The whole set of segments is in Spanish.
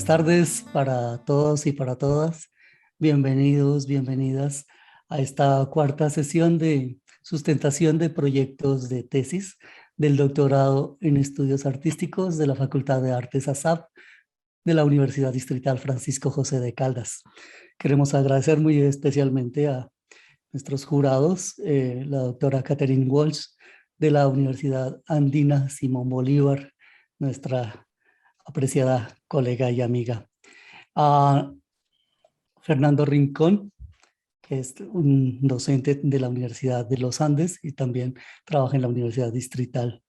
Buenas tardes para todos y para todas. Bienvenidos, bienvenidas a esta cuarta sesión de sustentación de proyectos de tesis del doctorado en estudios artísticos de la Facultad de Artes ASAP de la Universidad Distrital Francisco José de Caldas. Queremos agradecer muy especialmente a nuestros jurados, la doctora Catherine Walsh de la Universidad Andina Simón Bolívar, nuestra apreciada colega y amiga, a Fernando Rincón, que es un docente de la Universidad de los Andes y también trabaja en la Universidad Distrital.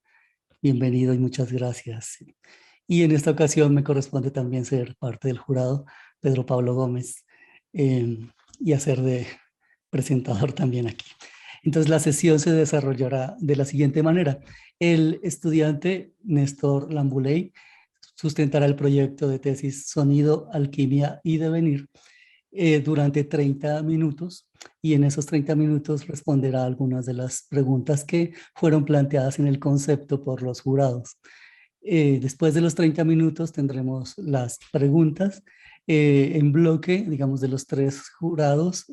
Bienvenido y muchas gracias. Y en esta ocasión me corresponde también ser parte del jurado, Pedro Pablo Gómez, y hacer de presentador también aquí. Entonces la sesión se desarrollará de la siguiente manera. El estudiante Néstor Lambuley sustentará el proyecto de tesis Sonido, Alquimia y Devenir durante 30 minutos y en esos 30 minutos responderá algunas de las preguntas que fueron planteadas en el concepto por los jurados. Después de los 30 minutos tendremos las preguntas en bloque, digamos, de los tres jurados,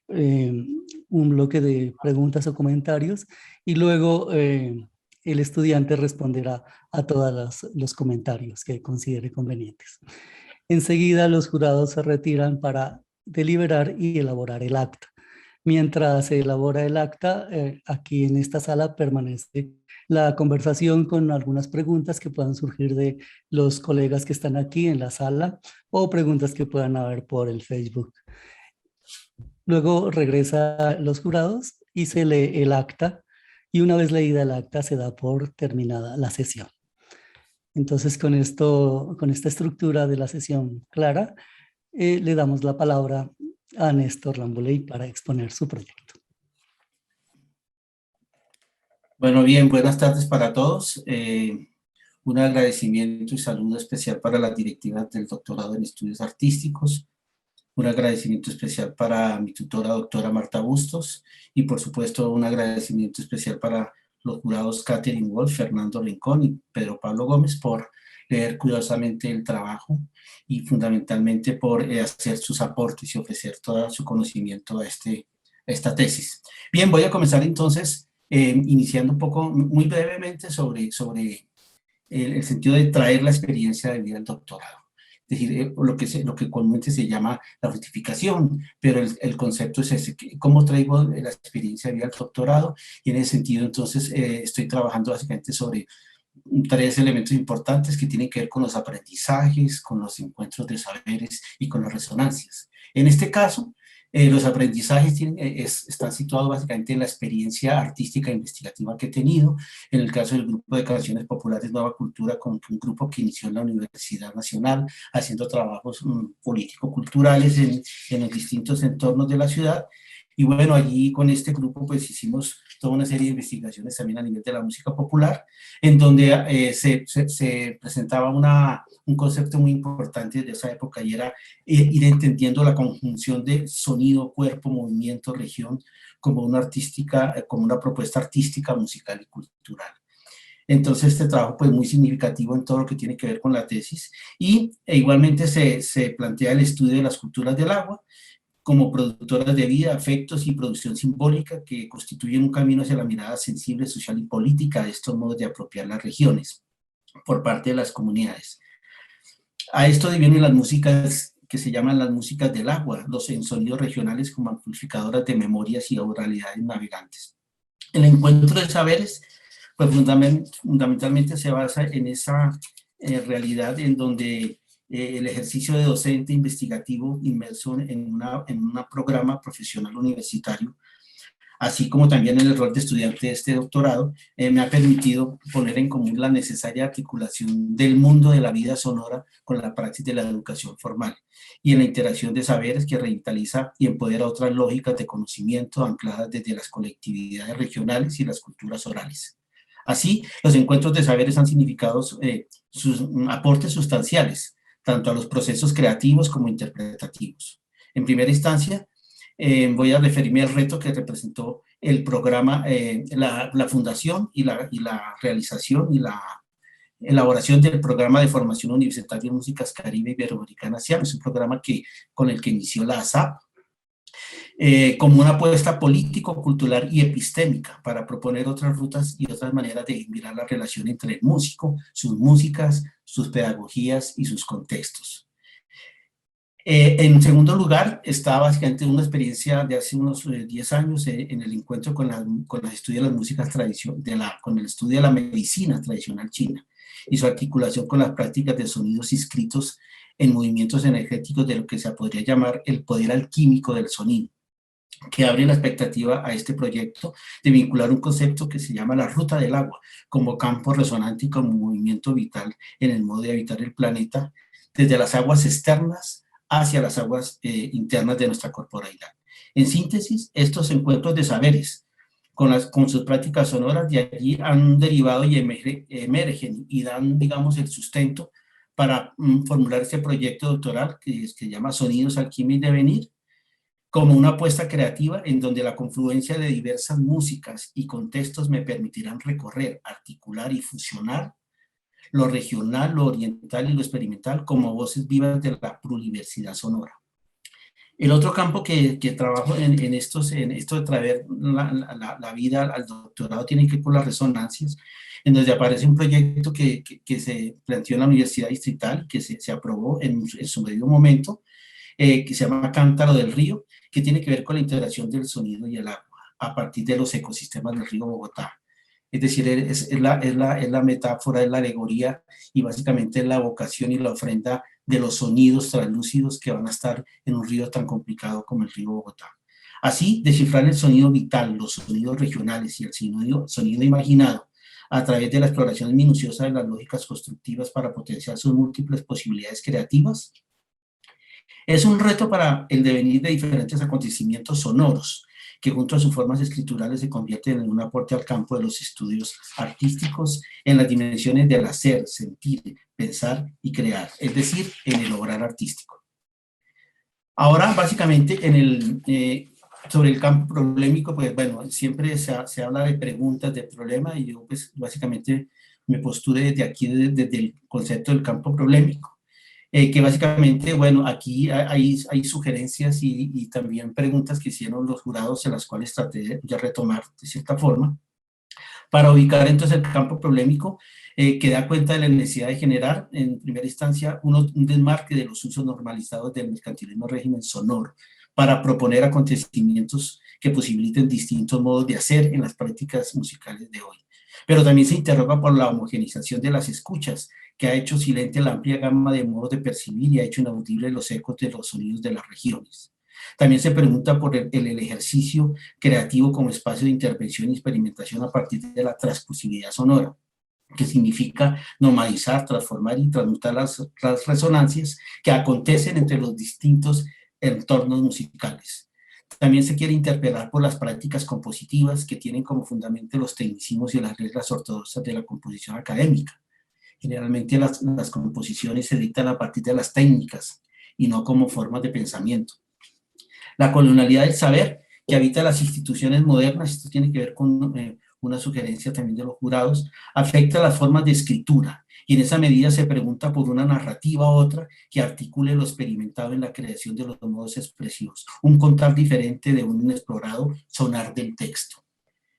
un bloque de preguntas o comentarios y luego el estudiante responderá a todos los comentarios que considere convenientes. Enseguida los jurados se retiran para deliberar y elaborar el acta. Mientras se elabora el acta, aquí en esta sala permanece la conversación con algunas preguntas que puedan surgir de los colegas que están aquí en la sala o preguntas que puedan haber por el Facebook. Luego regresa los jurados y se lee el acta y una vez leída el acta se da por terminada la sesión. Entonces con esta estructura de la sesión clara, le damos la palabra a Néstor Lambuley para exponer su proyecto. Bueno, bien, buenas tardes para todos. Un agradecimiento y saludo especial para las directivas del doctorado en estudios artísticos. Un agradecimiento especial para mi tutora, doctora Marta Bustos, y por supuesto un agradecimiento especial para los jurados Catherine Walsh, Fernando Rincón y Pedro Pablo Gómez por leer cuidadosamente el trabajo y fundamentalmente por hacer sus aportes y ofrecer todo su conocimiento a esta tesis. Bien, voy a comenzar entonces iniciando un poco, muy brevemente, sobre el sentido de traer la experiencia de vida al doctorado. Es decir, lo que comúnmente se llama la fructificación, pero el concepto es ese, cómo traigo la experiencia de vida al doctorado, y en ese sentido entonces estoy trabajando básicamente sobre tres elementos importantes que tienen que ver con los aprendizajes, con los encuentros de saberes y con las resonancias. En este caso, los aprendizajes están situados básicamente en la experiencia artística e investigativa que he tenido. En el caso del grupo de canciones populares Nueva Cultura, con un grupo que inició en la Universidad Nacional, haciendo trabajos político-culturales en los distintos entornos de la ciudad. Y bueno, allí con este grupo pues hicimos toda una serie de investigaciones también a nivel de la música popular, en donde se presentaba un concepto muy importante de esa época, y era ir entendiendo la conjunción de sonido, cuerpo, movimiento, región, como una propuesta artística, musical y cultural. Entonces este trabajo pues muy significativo en todo lo que tiene que ver con la tesis, y igualmente se plantea el estudio de las culturas del agua como productoras de vida, afectos y producción simbólica que constituyen un camino hacia la mirada sensible, social y política de estos modos de apropiar las regiones por parte de las comunidades. A esto vienen las músicas que se llaman las músicas del agua, los en sonidos regionales como amplificadoras de memorias y oralidades navegantes. El encuentro de saberes, pues fundamentalmente se basa en esa realidad en donde el ejercicio de docente investigativo inmerso en un programa profesional universitario, así como también en el rol de estudiante de este doctorado, me ha permitido poner en común la necesaria articulación del mundo de la vida sonora con la praxis de la educación formal y en la interacción de saberes que revitaliza y empodera otras lógicas de conocimiento ancladas desde las colectividades regionales y las culturas orales. Así, los encuentros de saberes han significado sus aportes sustanciales, tanto a los procesos creativos como interpretativos. En primera instancia, voy a referirme al reto que representó el programa, la fundación y la realización y elaboración del programa de formación universitaria en músicas caribe iberoamericana SIAM, es un programa con el que inició la ASAP, como una apuesta político, cultural y epistémica para proponer otras rutas y otras maneras de mirar la relación entre el músico, sus músicas, sus pedagogías y sus contextos. En segundo lugar, está básicamente una experiencia de hace unos 10 años en el encuentro con el estudio de las músicas con el estudio de la medicina tradicional china y su articulación con las prácticas de sonidos inscritos en movimientos energéticos de lo que se podría llamar el poder alquímico del sonido, que abre la expectativa a este proyecto de vincular un concepto que se llama la ruta del agua como campo resonante y como movimiento vital en el modo de habitar el planeta desde las aguas externas hacia las aguas internas de nuestra corporalidad. En síntesis, estos encuentros de saberes con sus prácticas sonoras de allí han derivado y emergen y dan, digamos, el sustento para formular este proyecto doctoral que se llama Sonidos, Alquimia y Devenir, como una apuesta creativa en donde la confluencia de diversas músicas y contextos me permitirán recorrer, articular y fusionar lo regional, lo oriental y lo experimental como voces vivas de la pluriversidad sonora. El otro campo que trabajo en esto de traer la vida al doctorado tiene que ver con las resonancias, en donde aparece un proyecto que se planteó en la Universidad Distrital, que se aprobó en su debido momento, que se llama Cántaro del Río, que tiene que ver con la integración del sonido y el agua a partir de los ecosistemas del río Bogotá. Es decir, es la metáfora, es la alegoría y básicamente es la vocación y la ofrenda de los sonidos translúcidos que van a estar en un río tan complicado como el río Bogotá. Así, descifrar el sonido vital, los sonidos regionales y el sonido imaginado a través de la exploración minuciosa de las lógicas constructivas para potenciar sus múltiples posibilidades creativas, es un reto para el devenir de diferentes acontecimientos sonoros, que junto a sus formas escriturales se convierten en un aporte al campo de los estudios artísticos en las dimensiones del hacer, sentir, pensar y crear, es decir, en el obrar artístico. Ahora, básicamente, sobre el campo problemático, pues bueno, siempre se habla de preguntas, de problemas, y yo pues básicamente me postulé desde aquí, desde el concepto del campo problemático. Que básicamente, bueno, aquí hay sugerencias y también preguntas que hicieron los jurados, en las cuales traté de retomar de cierta forma, para ubicar entonces el campo problemático, que da cuenta de la necesidad de generar, en primera instancia, un desmarque de los usos normalizados del mercantilismo régimen sonoro, para proponer acontecimientos que posibiliten distintos modos de hacer en las prácticas musicales de hoy. Pero también se interroga por la homogenización de las escuchas, que ha hecho silente la amplia gama de modos de percibir y ha hecho inaudibles los ecos de los sonidos de las regiones. También se pregunta por el ejercicio creativo como espacio de intervención y experimentación a partir de la transcursividad sonora, que significa normalizar, transformar y transmutar las resonancias que acontecen entre los distintos entornos musicales. También se quiere interpelar por las prácticas compositivas que tienen como fundamento los tecnicismos y las reglas ortodoxas de la composición académica. Generalmente las composiciones se dictan a partir de las técnicas y no como formas de pensamiento. La colonialidad del saber que habita las instituciones modernas, esto tiene que ver con una sugerencia también de los jurados, afecta las formas de escritura y en esa medida se pregunta por una narrativa u otra que articule lo experimentado en la creación de los modos expresivos, un contar diferente de un inexplorado sonar del texto.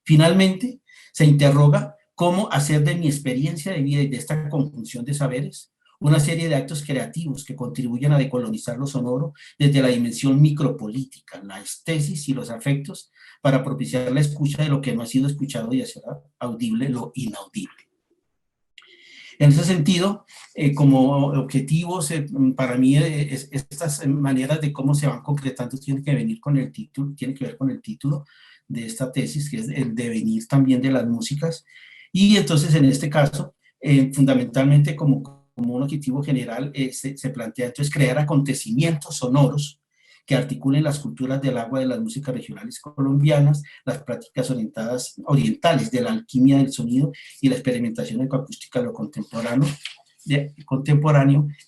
Finalmente, se interroga cómo hacer de mi experiencia de vida y de esta conjunción de saberes una serie de actos creativos que contribuyan a decolonizar lo sonoro desde la dimensión micropolítica, la estesis y los afectos, para propiciar la escucha de lo que no ha sido escuchado y hacer audible lo inaudible. En ese sentido, como objetivos, para mí estas maneras de cómo se van concretando tienen que venir con el título, tiene que ver con el título de esta tesis, que es el devenir también de las músicas. Y entonces, en este caso, fundamentalmente como un objetivo general, se plantea entonces crear acontecimientos sonoros que articulen las culturas del agua de las músicas regionales colombianas, las prácticas orientales de la alquimia del sonido y la experimentación ecoacústica de lo contemporáneo,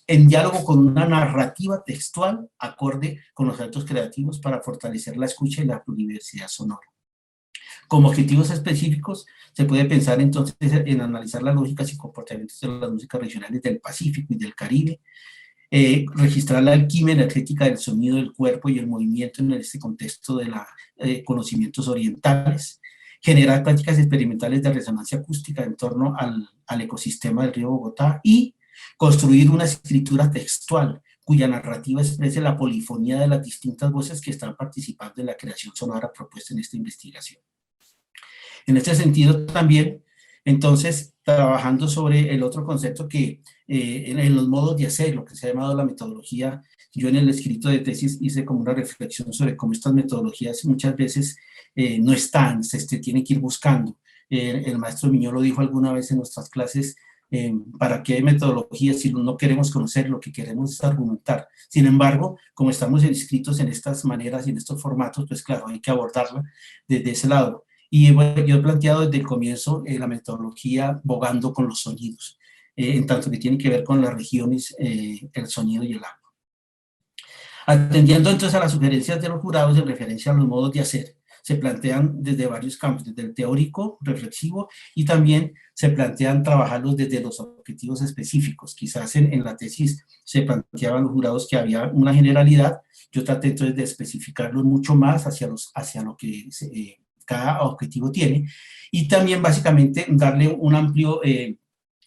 en diálogo con una narrativa textual acorde con los actos creativos para fortalecer la escucha y la pluriversidad sonora. Como objetivos específicos, se puede pensar entonces en analizar las lógicas y comportamientos de las músicas regionales del Pacífico y del Caribe, registrar la alquimia energética del sonido del cuerpo y el movimiento en este contexto de los conocimientos orientales, generar prácticas experimentales de resonancia acústica en torno al ecosistema del río Bogotá y construir una escritura textual cuya narrativa exprese la polifonía de las distintas voces que están participando en la creación sonora propuesta en esta investigación. En este sentido también, entonces, trabajando sobre el otro concepto que en los modos de hacer, lo que se ha llamado la metodología, yo en el escrito de tesis hice como una reflexión sobre cómo estas metodologías muchas veces no están, se tienen que ir buscando. El maestro Miñó lo dijo alguna vez en nuestras clases, ¿para qué metodología si no queremos conocer? Lo que queremos es argumentar. Sin embargo, como estamos inscritos en estas maneras y en estos formatos, pues claro, hay que abordarla desde ese lado. Y bueno, yo he planteado desde el comienzo la metodología bogando con los sonidos, en tanto que tiene que ver con las regiones, el sonido y el agua. Atendiendo entonces a las sugerencias de los jurados en referencia a los modos de hacer, se plantean desde varios campos, desde el teórico, reflexivo, y también se plantean trabajarlos desde los objetivos específicos. Quizás en la tesis se planteaban los jurados que había una generalidad, yo traté entonces de especificarlos mucho más hacia lo que cada objetivo tiene, y también básicamente darle un amplio,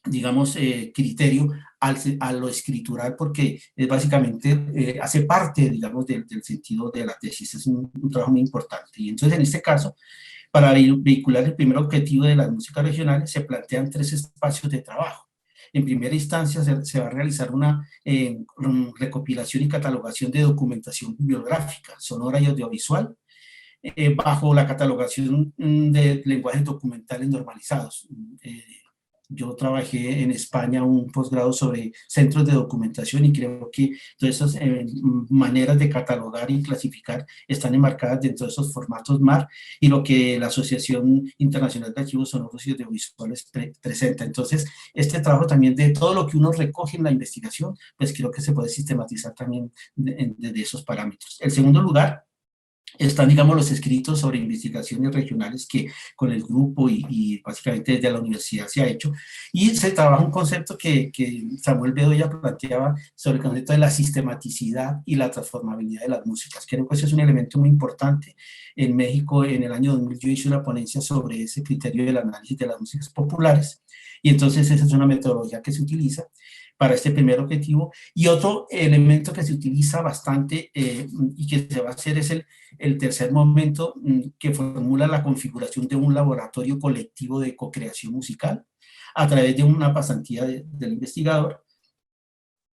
digamos, criterio a lo escritural, porque es básicamente hace parte, digamos, del sentido de la tesis, es un trabajo muy importante. Y entonces, en este caso, para vehicular el primer objetivo de las músicas regionales, se plantean 3 espacios de trabajo. En primera instancia, se va a realizar una recopilación y catalogación de documentación bibliográfica, sonora y audiovisual, bajo la catalogación de lenguajes documentales normalizados. Yo trabajé en España un posgrado sobre centros de documentación y creo que todas esas maneras de catalogar y clasificar están enmarcadas dentro de esos formatos MAR y lo que la Asociación Internacional de Archivos Sonoros y Audiovisuales presenta. Entonces, este trabajo también de todo lo que uno recoge en la investigación, pues creo que se puede sistematizar también desde esos parámetros. En segundo lugar, están, digamos, los escritos sobre investigaciones regionales que con el grupo y básicamente desde la universidad se ha hecho, y se trabaja un concepto que Samuel Bedoya planteaba sobre el concepto de la sistematicidad y la transformabilidad de las músicas. Creo que ese es un elemento muy importante. En México, en el año 2000, yo hice una ponencia sobre ese criterio del análisis de las músicas populares, y entonces esa es una metodología que se utiliza para este primer objetivo. Y otro elemento que se utiliza bastante y que se va a hacer es el tercer momento, que formula la configuración de un laboratorio colectivo de co-creación musical a través de una pasantía del investigador,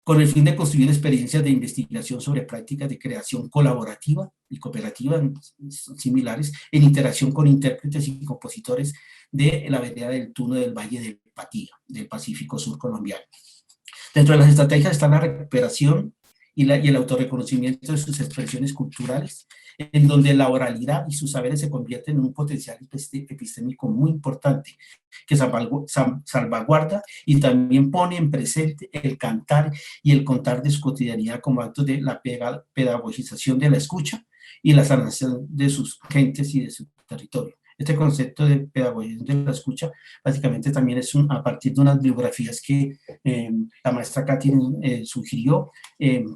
con el fin de construir experiencias de investigación sobre prácticas de creación colaborativa y cooperativa similares en interacción con intérpretes y compositores de la vereda del Tuno del Valle del Patía, del Pacífico Sur colombiano. Dentro de las estrategias está la recuperación y el autorreconocimiento de sus expresiones culturales, en donde la oralidad y sus saberes se convierten en un potencial epistémico muy importante, que salvaguarda y también pone en presente el cantar y el contar de su cotidianidad como actos de la pedagogización de la escucha y la sanación de sus gentes y de su territorio. Este concepto de pedagogía de la escucha básicamente también es a partir de unas bibliografías que la maestra Katy sugirió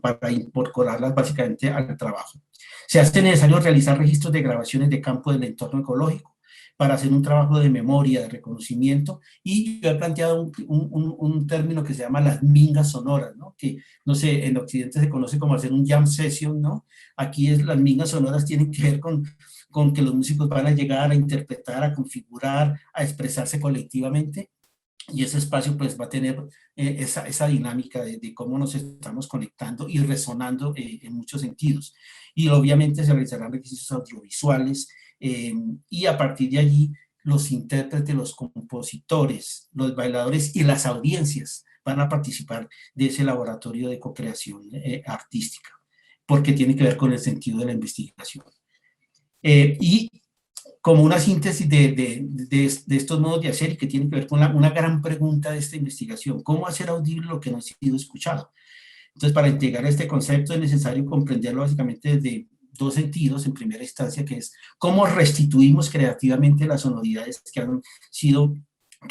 para incorporarlas básicamente al trabajo. Se hace necesario realizar registros de grabaciones de campo del entorno ecológico para hacer un trabajo de memoria, de reconocimiento, y yo he planteado un término que se llama las mingas sonoras, ¿no? Que, no sé, en Occidente se conoce como hacer un jam session, ¿no? Aquí las mingas sonoras tienen que ver con que los músicos van a llegar a interpretar, a configurar, a expresarse colectivamente, y ese espacio pues va a tener esa dinámica de cómo nos estamos conectando y resonando en muchos sentidos. Y obviamente se realizarán requisitos audiovisuales y a partir de allí los intérpretes, los compositores, los bailadores y las audiencias van a participar de ese laboratorio de co-creación artística, porque tiene que ver con el sentido de la investigación. Y como una síntesis de estos modos de hacer y que tiene que ver con una gran pregunta de esta investigación: ¿cómo hacer audible lo que no ha sido escuchado? Entonces, para integrar este concepto es necesario comprenderlo básicamente desde dos sentidos en primera instancia, que es cómo restituimos creativamente las sonoridades que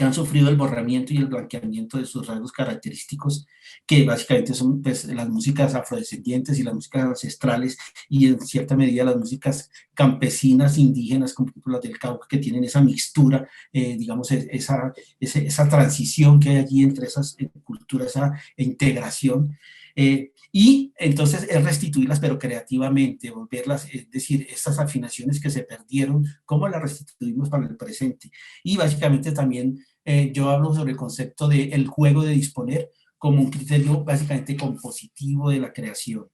han sufrido el borramiento y el blanqueamiento de sus rasgos característicos, que básicamente son pues, las músicas afrodescendientes y las músicas ancestrales, y en cierta medida las músicas campesinas, indígenas, como las del Cauca, que tienen esa mixtura, digamos, esa transición que hay allí entre esas culturas, esa integración. Y entonces es restituirlas, pero creativamente, volverlas, es decir, estas afinaciones que se perdieron, ¿cómo las restituimos para el presente? Y básicamente también yo hablo sobre el concepto del juego de disponer como un criterio básicamente compositivo de la creación.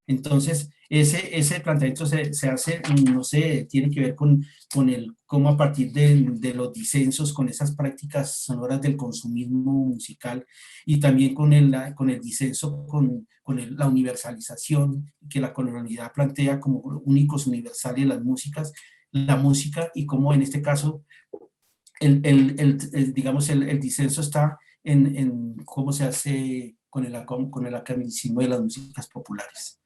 Entonces, ese planteamiento se hace, no sé, tiene que ver con cómo a partir de los disensos, con esas prácticas sonoras del consumismo musical y también con el disenso, la universalización que la colonialidad plantea como únicos universales las músicas, la música y cómo en este caso, digamos, el disenso está en cómo se hace con el academicismo de las músicas populares.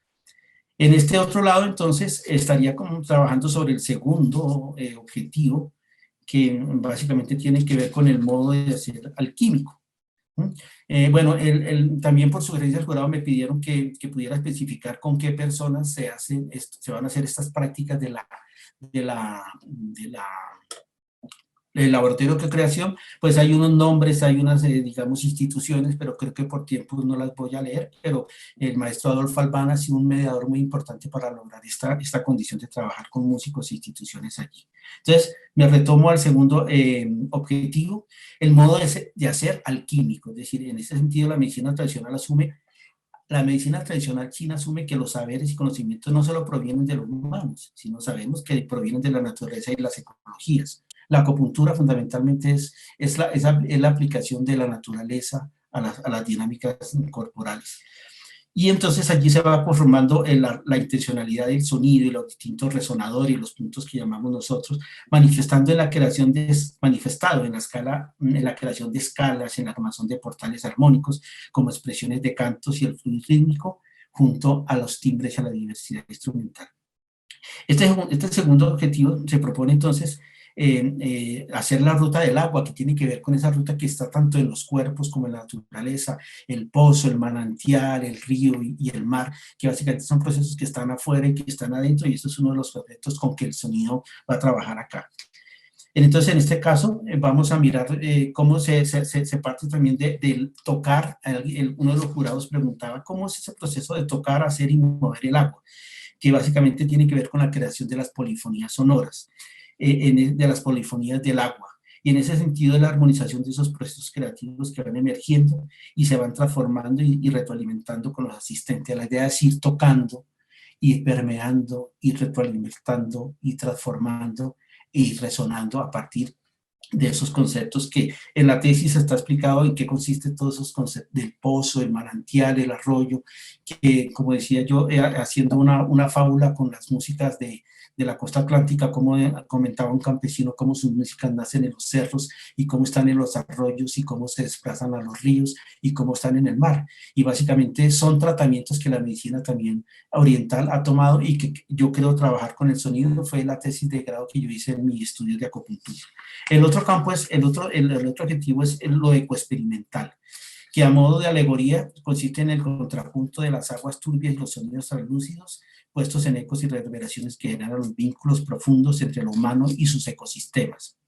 En este otro lado, entonces, estaría como trabajando sobre el segundo objetivo, que básicamente tiene que ver con el modo de hacer alquímico. Bueno, también por sugerencia del jurado me pidieron que pudiera especificar con qué personas se van a hacer estas prácticas de la el laboratorio de creación, pues hay unos nombres, hay unas, digamos, instituciones, pero creo que por tiempo no las voy a leer, pero el maestro Adolfo Albán ha sido un mediador muy importante para lograr esta condición de trabajar con músicos e instituciones allí. Entonces, me retomo al segundo objetivo, el modo de hacer alquímico, es decir, en ese sentido la medicina tradicional la medicina tradicional china asume que los saberes y conocimientos no solo provienen de los humanos, sino sabemos que provienen de la naturaleza y las ecologías. La acupuntura fundamentalmente es la aplicación de la naturaleza a las dinámicas corporales. Y entonces allí se va conformando la intencionalidad del sonido y los distintos resonadores y los puntos que llamamos nosotros, manifestando en la creación manifestado en la creación de escalas, en la formación de portales armónicos, como expresiones de cantos y el fluido rítmico, junto a los timbres y a la diversidad instrumental. Este segundo objetivo se propone entonces hacer la ruta del agua, que tiene que ver con esa ruta que está tanto en los cuerpos como en la naturaleza, el pozo, el manantial, el río y el mar, que básicamente son procesos que están afuera y que están adentro, y esto es uno de los proyectos con que el sonido va a trabajar acá. Entonces, en este caso, vamos a mirar cómo se parte también de tocar. Uno de los jurados preguntaba, ¿cómo es ese proceso de tocar, hacer y mover el agua? Que básicamente tiene que ver con la creación de las polifonías sonoras, de las polifonías del agua. Y en ese sentido de la armonización de esos procesos creativos que van emergiendo y se van transformando y retroalimentando con los asistentes. La idea es ir tocando y permeando y retroalimentando y transformando y resonando a partir de esos conceptos que en la tesis está explicado en qué consiste todos esos conceptos del pozo, el manantial, el arroyo, que como decía yo, haciendo una fábula con las músicas de la costa atlántica, como comentaba un campesino, cómo sus músicas nacen en los cerros y cómo están en los arroyos y cómo se desplazan a los ríos y cómo están en el mar. Y básicamente son tratamientos que la medicina también oriental ha tomado y que yo creo trabajar con el sonido. Fue la tesis de grado que yo hice en mi estudio de acupuntura. El otro campo es, el otro objetivo es lo ecoexperimental, que a modo de alegoría consiste en el contrapunto de las aguas turbias y los sonidos translúcidos, puestos en ecos y reverberaciones que generan los vínculos profundos entre lo humano y sus ecosistemas.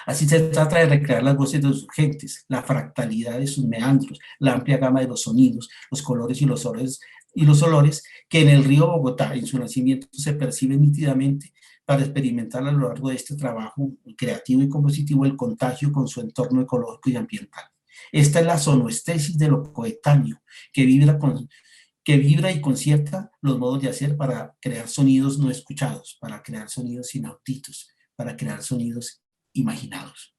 Así se trata de recrear las voces de los urgentes, la fractalidad de sus meandros, la amplia gama de los sonidos, los colores y los olores que en el río Bogotá, en su nacimiento, se perciben nítidamente para experimentar a lo largo de este trabajo creativo y compositivo el contagio con su entorno ecológico y ambiental. Esta es la sonoestesis de lo coetáneo, que vibra y concierta los modos de hacer para crear sonidos no escuchados, para crear sonidos inauditos, para crear sonidos imaginados.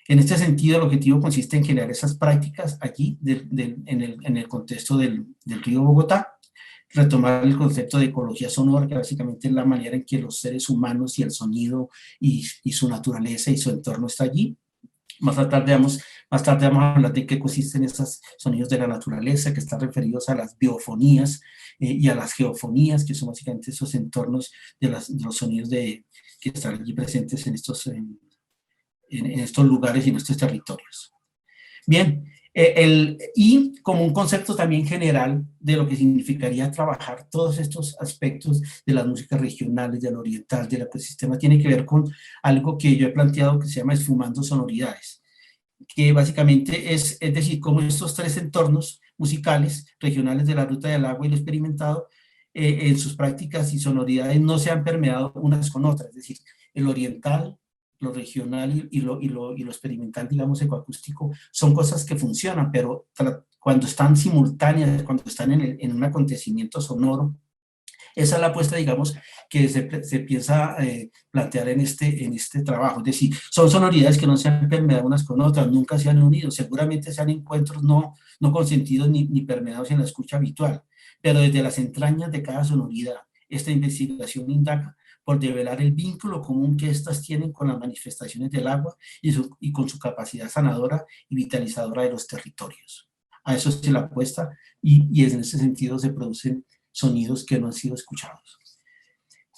En este sentido, el objetivo consiste en generar esas prácticas allí en el contexto del río Bogotá, retomar el concepto de ecología sonora, que básicamente es la manera en que los seres humanos y el sonido y su naturaleza y su entorno está allí, Más tarde vamos a hablar de qué consisten esos sonidos de la naturaleza, que están referidos a las biofonías y a las geofonías, que son básicamente esos entornos de los sonidos que están allí presentes en estos lugares y en estos territorios. Bien, y como un concepto también general de lo que significaría trabajar todos estos aspectos de las músicas regionales, del oriental, del ecosistema, tiene que ver con algo que yo he planteado que se llama esfumando sonoridades, que básicamente es decir, cómo estos tres entornos musicales regionales de la ruta del agua y lo experimentado en sus prácticas y sonoridades no se han permeado unas con otras, es decir, el oriental, lo regional y lo experimental, digamos, ecoacústico, son cosas que funcionan, pero cuando están simultáneas, cuando están en un acontecimiento sonoro, esa es la apuesta, digamos, que se piensa plantear en este trabajo. Es decir, son sonoridades que no se han permeado unas con otras, nunca se han unido, seguramente sean encuentros no consentidos ni permeados en la escucha habitual, pero desde las entrañas de cada sonoridad, esta investigación indaga por develar el vínculo común que éstas tienen con las manifestaciones del agua y con su capacidad sanadora y vitalizadora de los territorios. A eso se la apuesta y en ese sentido se producen sonidos que no han sido escuchados.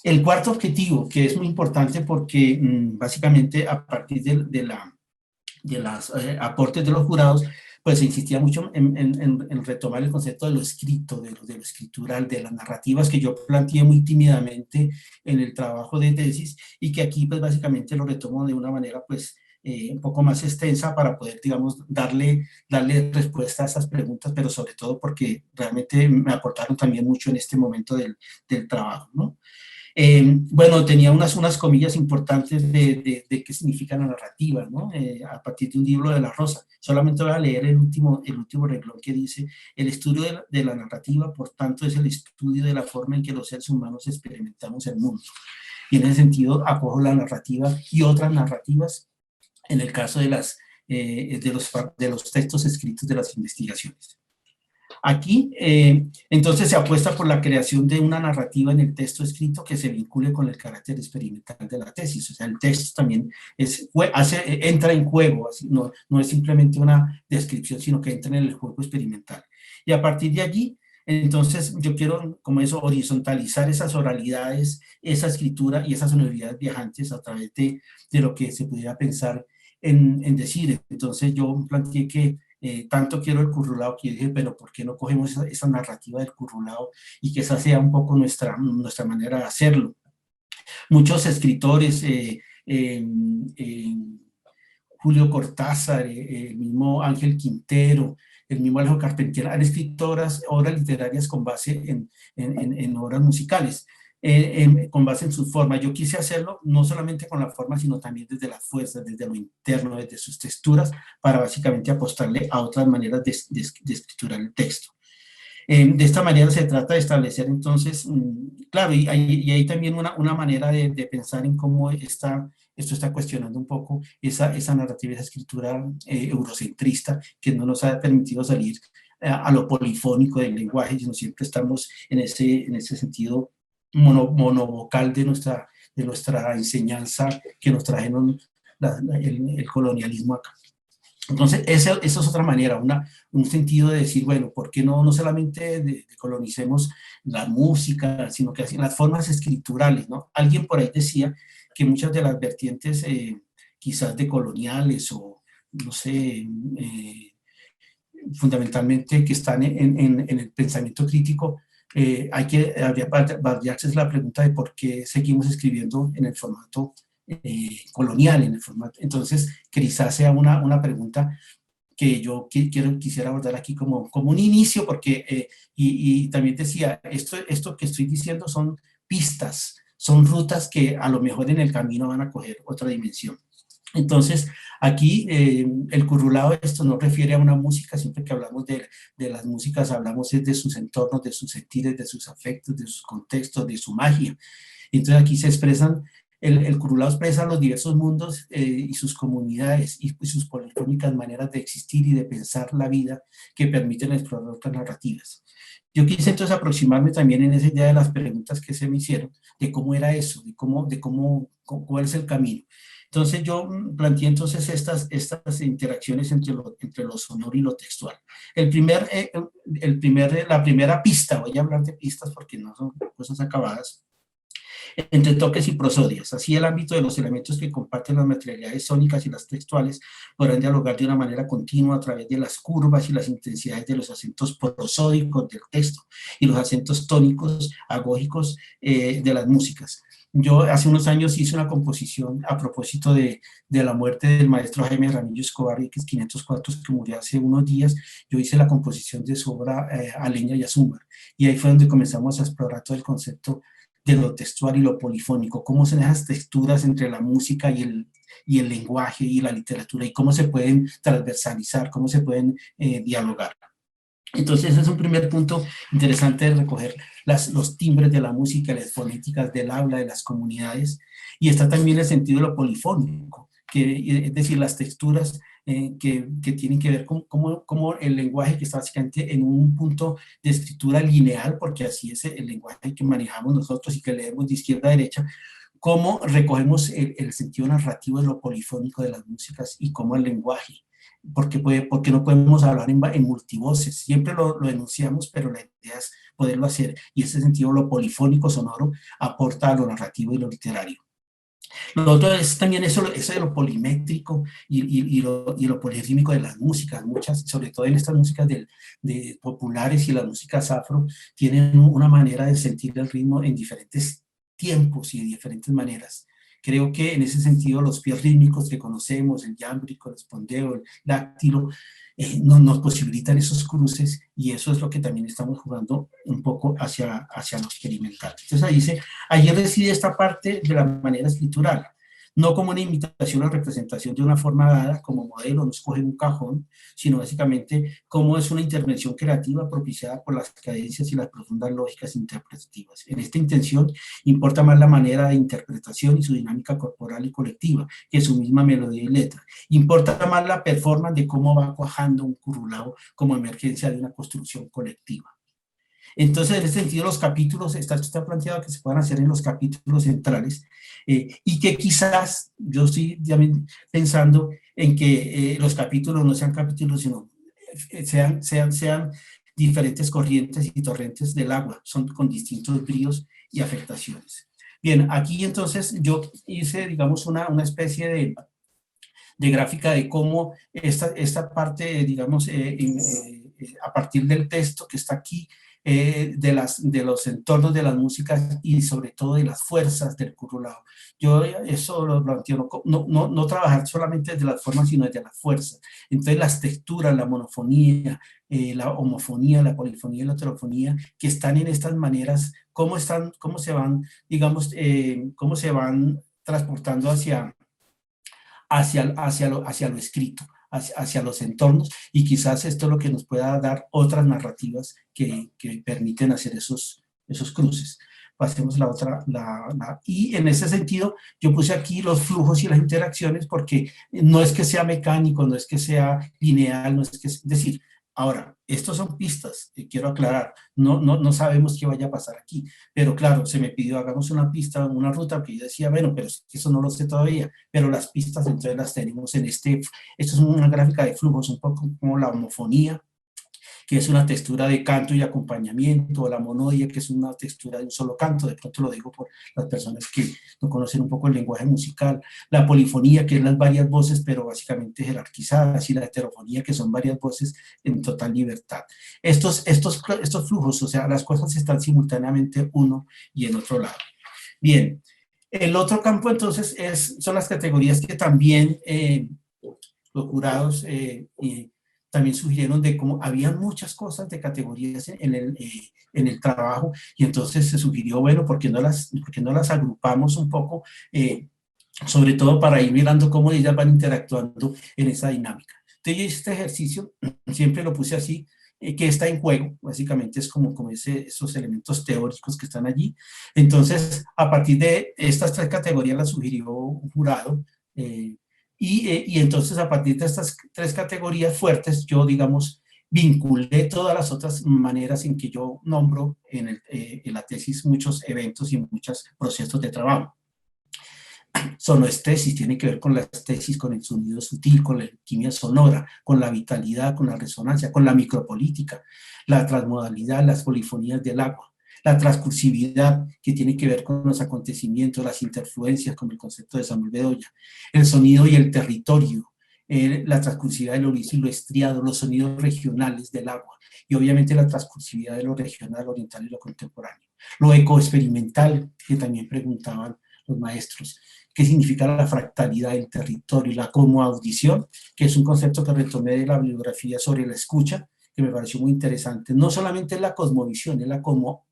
El cuarto objetivo, que es muy importante porque básicamente a partir de los aportes de los jurados, pues se insistía mucho en retomar el concepto de lo escrito, de lo escritural, de las narrativas que yo planteé muy tímidamente en el trabajo de tesis y que aquí pues básicamente lo retomo de una manera pues un poco más extensa para poder, digamos, darle respuesta a esas preguntas, pero sobre todo porque realmente me aportaron también mucho en este momento del trabajo, ¿no? Bueno, tenía unas comillas importantes de qué significa la narrativa, ¿no? A partir de un libro de La Rosa. Solamente voy a leer el último renglón que dice: el estudio de la narrativa, por tanto, es el estudio de la forma en que los seres humanos experimentamos el mundo. Y en ese sentido, acojo la narrativa y otras narrativas en el caso de los textos escritos de las investigaciones. Aquí, entonces, se apuesta por la creación de una narrativa en el texto escrito que se vincule con el carácter experimental de la tesis. O sea, el texto también entra en juego, así, no es simplemente una descripción, sino que entra en el juego experimental. Y a partir de allí, entonces, yo quiero, como eso, horizontalizar esas oralidades, esa escritura y esas sonoridades viajantes a través de lo que se pudiera pensar en decir. Entonces, yo planteé que tanto quiero el currulao que dije, pero ¿por qué no cogemos esa narrativa del currulao y que esa sea un poco nuestra manera de hacerlo? Muchos escritores, Julio Cortázar, el mismo Ángel Quintero, el mismo Alejo Carpentier, han escrito obras literarias con base en obras musicales. Con base en su forma. Yo quise hacerlo no solamente con la forma, sino también desde la fuerza, desde lo interno, desde sus texturas, para básicamente apostarle a otras maneras de escriturar el texto. De esta manera se trata de establecer entonces, claro, y hay también una manera de pensar en cómo esto está cuestionando un poco esa narrativa, esa escritura eurocentrista que no nos ha permitido salir a lo polifónico del lenguaje, sino siempre estamos en ese sentido monovocal de nuestra enseñanza que nos trajeron el colonialismo acá. Entonces, esa es otra manera, un sentido de decir, bueno, ¿por qué no solamente colonicemos la música, sino que así las formas escriturales, ¿no? Alguien por ahí decía que muchas de las vertientes quizás de coloniales o, no sé, fundamentalmente que están en el pensamiento crítico, habría variarse la pregunta de por qué seguimos escribiendo en el formato colonial, en el formato. Entonces, quizás sea una pregunta que yo quisiera abordar aquí como un inicio, porque, y también decía, esto que estoy diciendo son pistas, son rutas que a lo mejor en el camino van a coger otra dimensión. Entonces, aquí el currulao esto no refiere a una música, siempre que hablamos de las músicas hablamos de sus entornos, de sus sentires, de sus afectos, de sus contextos, de su magia. Entonces aquí se expresan el curulao expresa los diversos mundos y sus comunidades y sus polifónicas maneras de existir y de pensar la vida que permiten explorar otras narrativas. Yo quise entonces aproximarme también en esa idea de las preguntas que se me hicieron, de cómo era eso, cuál es el camino. Entonces yo planteé entonces estas interacciones entre lo sonoro y lo textual. La primera pista, voy a hablar de pistas porque no son cosas acabadas, entre toques y prosodias. Así el ámbito de los elementos que comparten las materialidades sónicas y las textuales podrán dialogar de una manera continua a través de las curvas y las intensidades de los acentos prosódicos del texto y los acentos tónicos, agógicos de las músicas. Yo hace unos años hice una composición a propósito de la muerte del maestro Jaime Ramillo Escobar, X 504, que murió hace unos días. Yo hice la composición de su obra Aleña y Azúmar, y ahí fue donde comenzamos a explorar todo el concepto de lo textual y lo polifónico, cómo son esas texturas entre la música y el lenguaje y la literatura, y cómo se pueden transversalizar, cómo se pueden dialogar. Entonces ese es un primer punto interesante de recoger los timbres de la música, las fonéticas del habla de las comunidades, y está también el sentido de lo polifónico, es decir, las texturas que tienen que ver con cómo el lenguaje que está básicamente en un punto de escritura lineal, porque así es el lenguaje que manejamos nosotros y que leemos de izquierda a derecha, cómo recogemos el sentido narrativo de lo polifónico de las músicas y cómo el lenguaje, porque no podemos hablar en multivoces, siempre lo enunciamos, pero la idea es poderlo hacer, y en ese sentido lo polifónico sonoro aporta a lo narrativo y lo literario. Lo otro es también eso de lo polimétrico y lo polirítmico de las músicas, muchas, sobre todo en estas músicas de populares y las músicas afro, tienen una manera de sentir el ritmo en diferentes tiempos y de diferentes maneras. Creo que en ese sentido los pies rítmicos que conocemos, el yámbrico, el espondeo, el dáctilo, nos posibilitan esos cruces, y eso es lo que también estamos jugando un poco hacia lo experimental. Entonces ahí reside esta parte de la manera escritural, no como una imitación o representación de una forma dada como modelo, no escogen un cajón, sino básicamente cómo es una intervención creativa propiciada por las cadencias y las profundas lógicas interpretativas. En esta intención importa más la manera de interpretación y su dinámica corporal y colectiva que su misma melodía y letra. Importa más la performance de cómo va cuajando un curulao como emergencia de una construcción colectiva. Entonces, en ese sentido, los capítulos, está planteado que se puedan hacer en los capítulos centrales, y que quizás yo estoy también pensando en que los capítulos no sean capítulos, sino sean diferentes corrientes y torrentes del agua, son con distintos bríos y afectaciones. Bien, aquí entonces yo hice, digamos, una especie de gráfica de cómo esta parte, digamos, a partir del texto que está aquí, de los entornos de las músicas y sobre todo de las fuerzas del curulao. Yo eso lo planteo, no trabajar solamente desde las formas, sino desde las fuerzas. Entonces las texturas, la monofonía, la homofonía, la polifonía y la heterofonía, que están en estas maneras, cómo se van, digamos, cómo se van transportando hacia lo escrito, hacia los entornos, y quizás esto es lo que nos pueda dar otras narrativas que permiten hacer esos cruces. Pasemos la otra, y en ese sentido yo puse aquí los flujos y las interacciones, porque no es que sea mecánico, no es que sea lineal, no es que, es decir, ahora, estos son pistas, quiero aclarar, no sabemos qué vaya a pasar aquí, pero claro, se me pidió, hagamos una pista, una ruta, que yo decía, bueno, pero eso no lo sé todavía, pero las pistas entonces las tenemos esto es una gráfica de flujos, un poco como la homofonía, que es una textura de canto y acompañamiento, o la monodia, que es una textura de un solo canto, de pronto lo digo por las personas que no conocen un poco el lenguaje musical, la polifonía, que es las varias voces, pero básicamente jerarquizadas, y la heterofonía, que son varias voces en total libertad. Estos flujos, o sea, las cosas están simultáneamente uno y en otro lado. Bien, el otro campo entonces son las categorías que también los jurados también sugirieron de cómo había muchas cosas de categorías en el trabajo, y entonces se sugirió, bueno, ¿por qué no las agrupamos un poco? Sobre todo para ir mirando cómo ellas van interactuando en esa dinámica. Entonces yo hice este ejercicio, siempre lo puse así, qué está en juego, básicamente es como esos elementos teóricos que están allí. Entonces, a partir de estas tres categorías las sugirió un jurado, y entonces a partir de estas tres categorías fuertes, yo, digamos, vinculé todas las otras maneras en que yo nombro en la tesis muchos eventos y muchos procesos de trabajo. Sonoestesis tiene que ver con la estesis, con el sonido sutil, con la alquimia sonora, con la vitalidad, con la resonancia, con la micropolítica, la transmodalidad, las polifonías del agua, la transcursividad, que tiene que ver con los acontecimientos, las interfluencias, como el concepto de Samuel Bedoya, el sonido y el territorio, la transcursividad de lo liso y lo estriado, los sonidos regionales del agua, y obviamente la transcursividad de lo regional, lo oriental y lo contemporáneo. Lo ecoexperimental, que también preguntaban los maestros, qué significa la fractalidad del territorio, la comoaudición, que es un concepto que retomé de la bibliografía sobre la escucha, que me pareció muy interesante. No solamente es la cosmovisión, es la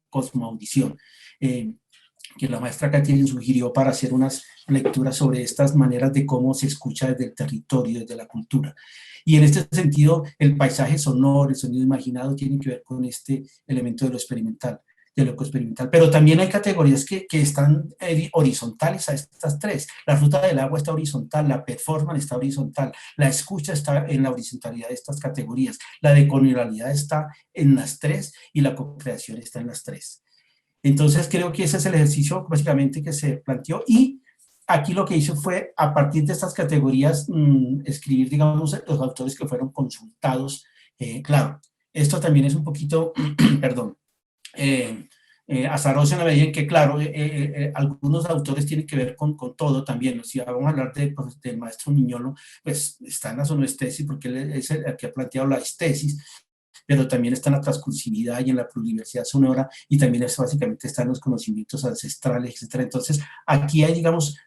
cosmoaudición, que la maestra Katy sugirió para hacer unas lecturas sobre estas maneras de cómo se escucha desde el territorio, desde la cultura. Y en este sentido, el paisaje sonoro, el sonido imaginado, tiene que ver con este elemento de lo experimental, de lo ecoexperimental. Pero también hay categorías que están horizontales a estas tres. La ruta del agua está horizontal, la performance está horizontal, la escucha está en la horizontalidad de estas categorías, la decolonialidad está en las tres y la co-creación está en las tres. Entonces creo que ese es el ejercicio básicamente que se planteó, y aquí lo que hice fue, a partir de estas categorías, escribir, digamos, los autores que fueron consultados. Claro, esto también es un poquito, perdón, azaroso en la medida en que, claro, algunos autores tienen que ver con todo también. Si vamos a hablar del maestro Miñolo, pues está en la sonoestesis, porque él es el que ha planteado la estesis, pero también está en la transcursividad y en la pluriversidad sonora, y también eso básicamente está en los conocimientos ancestrales, etcétera. Entonces, aquí hay, digamos,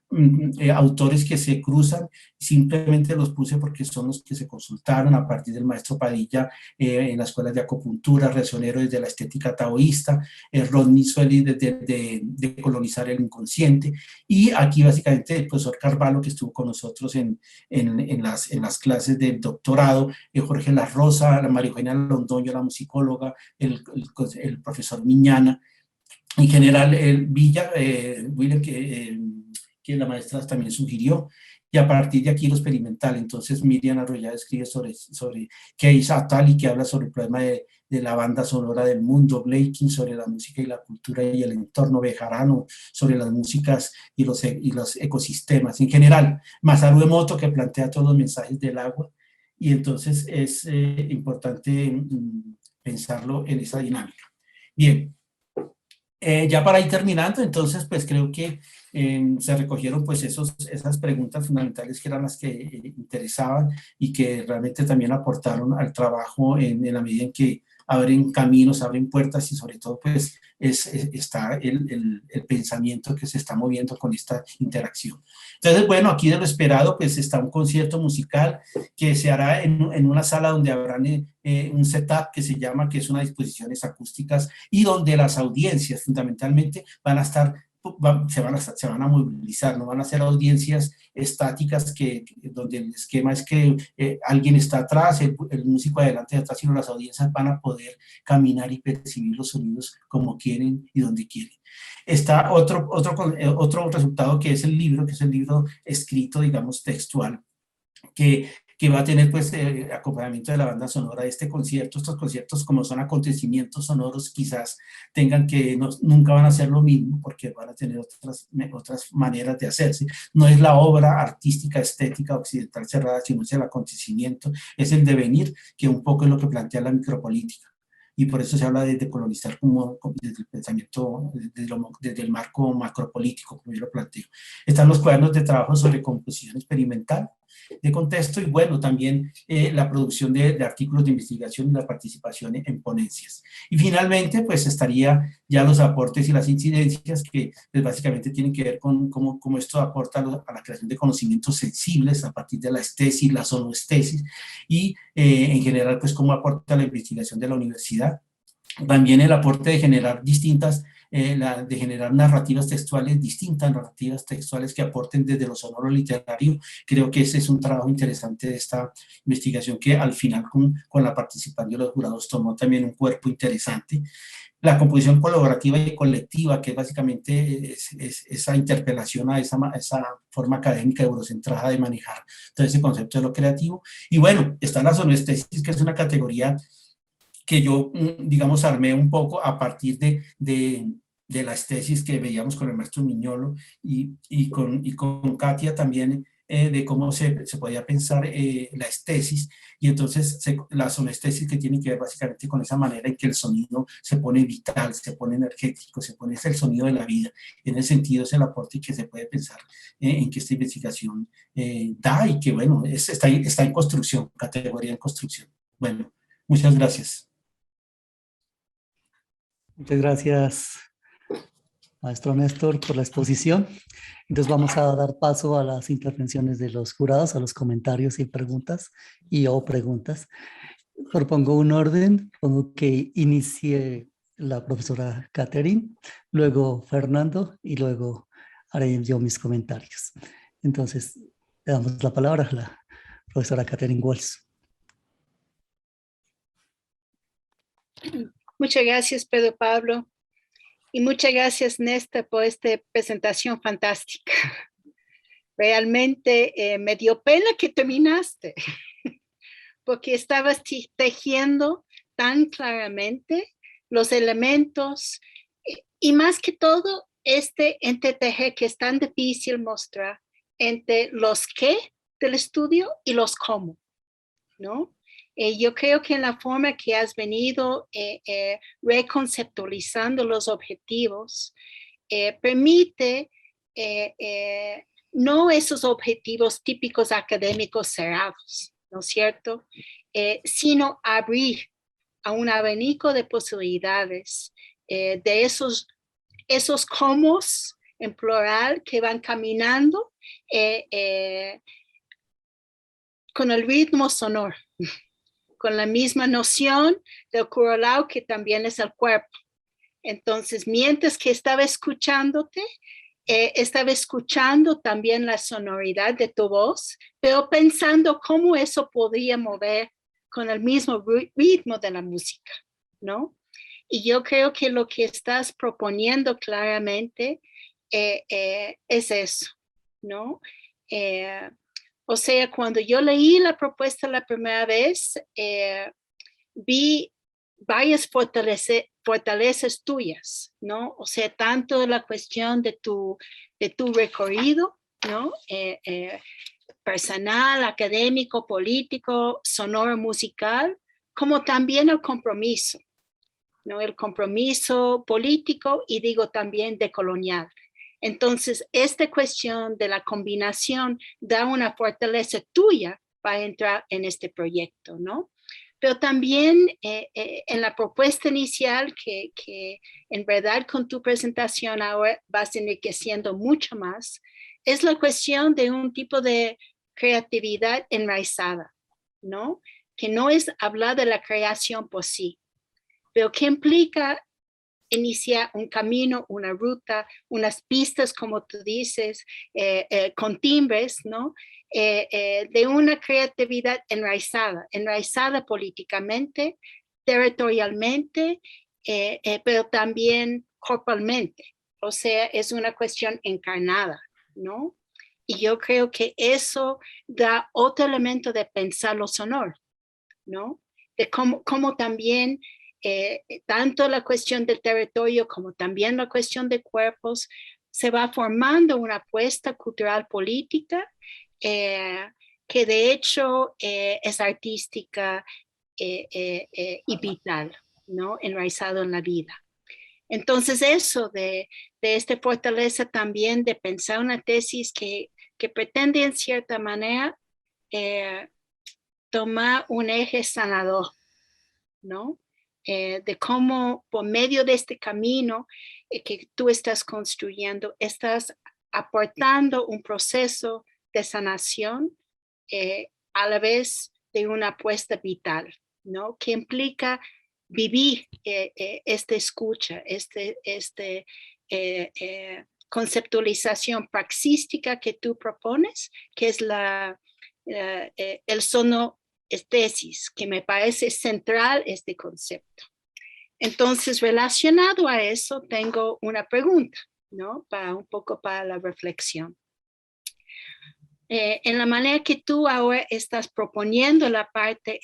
autores que se cruzan, simplemente los puse porque son los que se consultaron a partir del maestro Padilla en las escuelas de acupuntura, Resonero desde la estética taoísta, Rodney Sueli desde de colonizar el inconsciente, y aquí básicamente el profesor Carvalho, que estuvo con nosotros en las clases del doctorado, Jorge La Rosa, la María Eugenia Londoño, la musicóloga, el profesor Miñana, en general el Villa, William, que la maestra también sugirió, y a partir de aquí lo experimental. Entonces Miriam Arroyave escribe sobre Keis Atali, que habla sobre el problema de la banda sonora del mundo, Blaking sobre la música y la cultura y el entorno, Bejarano sobre las músicas y los ecosistemas en general, Masaru Emoto, que plantea todos los mensajes del agua, y entonces es importante pensarlo en esa dinámica. Bien, ya para ir terminando, entonces pues creo que se recogieron pues esas preguntas fundamentales que eran las que interesaban y que realmente también aportaron al trabajo en la medida en que abren caminos, abren puertas, y sobre todo pues está el pensamiento que se está moviendo con esta interacción. Entonces, bueno, aquí de lo esperado pues está un concierto musical que se hará en una sala donde habrán un setup que se llama, que es unas disposiciones acústicas, y donde las audiencias fundamentalmente van a estar, se van a movilizar, no van a ser audiencias estáticas donde el esquema es que alguien está atrás, el músico adelante y atrás, sino las audiencias van a poder caminar y percibir los sonidos como quieren y donde quieren. Está otro resultado, que es el libro escrito, digamos, textual, que va a tener pues acompañamiento de la banda sonora de este concierto. Estos conciertos, como son acontecimientos sonoros, quizás tengan que, nunca van a ser lo mismo, porque van a tener otras maneras de hacerse. No es la obra artística, estética, occidental cerrada, sino es el acontecimiento, es el devenir, que un poco es lo que plantea la micropolítica. Y por eso se habla de decolonizar como desde el pensamiento, desde el marco macropolítico, como yo lo planteo. Están los cuadernos de trabajo sobre composición experimental de contexto, y bueno, también la producción de artículos de investigación y la participación en ponencias. Y finalmente, pues estaría ya los aportes y las incidencias, que pues, básicamente tienen que ver con cómo esto aporta a la creación de conocimientos sensibles a partir de la estesis, la sonoestesis, y en general, pues cómo aporta la investigación de la universidad. También el aporte de generar distintas de generar narrativas textuales distintas, narrativas textuales que aporten desde lo sonoro literario. Creo que ese es un trabajo interesante de esta investigación que al final con la participación de los jurados tomó también un cuerpo interesante. La composición colaborativa y colectiva, que básicamente es esa interpelación a esa forma académica eurocentrada de manejar todo ese concepto de lo creativo. Y bueno, está la sonestesis, que es una categoría que yo, digamos, armé un poco a partir de las tesis que veíamos con el maestro Miñolo y con Katia también, de cómo se podía pensar la estesis, y entonces la sonestesis, que tiene que ver básicamente con esa manera en que el sonido se pone vital, se pone energético, es el sonido de la vida. En ese sentido es el aporte que se puede pensar en que esta investigación da, y que bueno, está en construcción, categoría en construcción. Bueno, muchas gracias. Muchas gracias, maestro Néstor, por la exposición. Entonces vamos a dar paso a las intervenciones de los jurados, a los comentarios y preguntas o preguntas. Propongo un orden, pongo que inicie la profesora Catherine, luego Fernando y luego haré yo mis comentarios. Entonces le damos la palabra a la profesora Catherine Walsh. Muchas gracias, Pedro Pablo. Y muchas gracias, Néstor, por esta presentación fantástica. Realmente me dio pena que terminaste, porque estabas tejiendo tan claramente los elementos y más que todo este entretejer que es tan difícil mostrar entre los qué del estudio y los cómo, ¿no? Yo creo que en la forma que has venido reconceptualizando los objetivos, permite no esos objetivos típicos académicos cerrados, ¿no es cierto? Sino abrir a un abanico de posibilidades de esos comos en plural que van caminando con el ritmo sonoro, con la misma noción del corolao que también es el cuerpo. Entonces, mientras que estaba escuchándote, estaba escuchando también la sonoridad de tu voz, pero pensando cómo eso podía mover con el mismo ritmo de la música, ¿no? Y yo creo que lo que estás proponiendo claramente es eso, ¿no? O sea, cuando yo leí la propuesta la primera vez, vi varias fortalezas tuyas, ¿no? O sea, tanto la cuestión de tu recorrido, ¿no? Personal, académico, político, sonoro, musical, como también el compromiso, ¿no? El compromiso político y digo también decolonial. Entonces, esta cuestión de la combinación da una fortaleza tuya para entrar en este proyecto, ¿no? Pero también en la propuesta inicial, que en verdad con tu presentación ahora vas enriqueciendo mucho más, es la cuestión de un tipo de creatividad enraizada, ¿no? Que no es hablar de la creación por sí, pero que implica iniciar un camino, una ruta, unas pistas, como tú dices, con timbres, ¿no? De una creatividad enraizada políticamente, territorialmente, pero también corporalmente. O sea, es una cuestión encarnada, ¿no? Y yo creo que eso da otro elemento de pensar lo sonoro, ¿no? De cómo también tanto la cuestión del territorio como también la cuestión de cuerpos, se va formando una apuesta cultural política que de hecho es artística y vital, ¿no? Enraizado en la vida. Entonces eso de esta fortaleza también de pensar una tesis que pretende en cierta manera tomar un eje sanador, ¿no? De cómo por medio de este camino que tú estás construyendo, estás aportando un proceso de sanación a la vez de una apuesta vital, ¿no? Que implica viví esta escucha, conceptualización praxística que tú propones, que es el sonoestesis, que me parece central este concepto. Entonces, relacionado a eso, tengo una pregunta, ¿no? Un poco para la reflexión. En la manera que tú ahora estás proponiendo la parte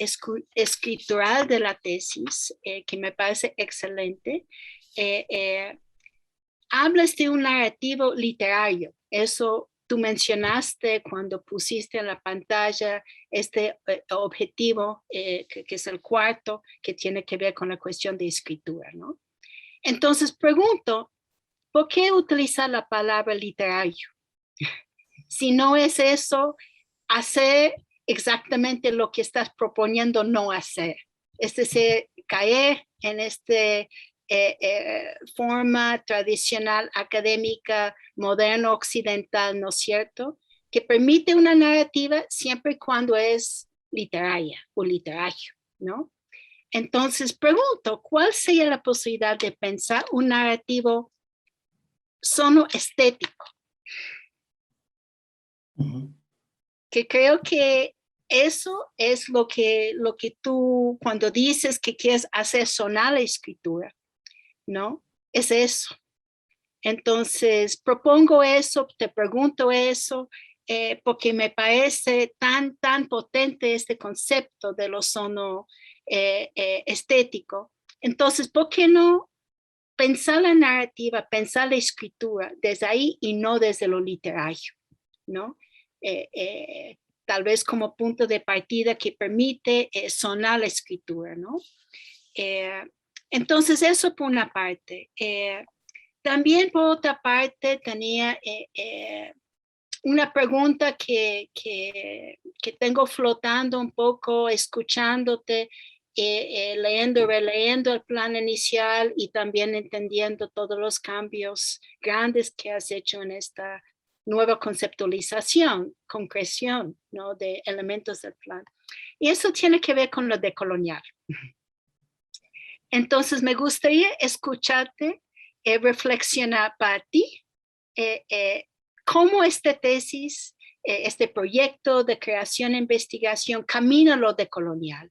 escritural de la tesis, que me parece excelente, hablas de un narrativo literario. Eso tú mencionaste cuando pusiste en la pantalla este objetivo, que es el cuarto, que tiene que ver con la cuestión de escritura, ¿no? Entonces pregunto, ¿por qué utilizar la palabra literario? Si no es eso, hacer exactamente lo que estás proponiendo no hacer. Es decir, caer en esta forma tradicional académica, moderno occidental, ¿no es cierto? Que permite una narrativa siempre y cuando es literaria o literario, ¿no? Entonces pregunto, ¿cuál sería la posibilidad de pensar un narrativo sonoestético? Que creo que eso es lo que tú, cuando dices que quieres hacer sonar la escritura, ¿no? Es eso. Entonces, propongo eso, te pregunto eso, porque me parece tan potente este concepto de lo sono estético. Entonces, ¿por qué no pensar la narrativa, pensar la escritura desde ahí y no desde lo literario, ¿no? Tal vez como punto de partida que permite sonar la escritura, ¿no? Entonces, eso por una parte. También por otra parte tenía una pregunta que tengo flotando un poco, escuchándote, leyendo, releyendo el plan inicial y también entendiendo todos los cambios grandes que has hecho en esta nueva conceptualización, concreción, ¿no? De elementos del plan. Y eso tiene que ver con lo decolonial. Entonces, me gustaría escucharte reflexionar para ti cómo esta tesis, este proyecto de creación e investigación camina lo decolonial,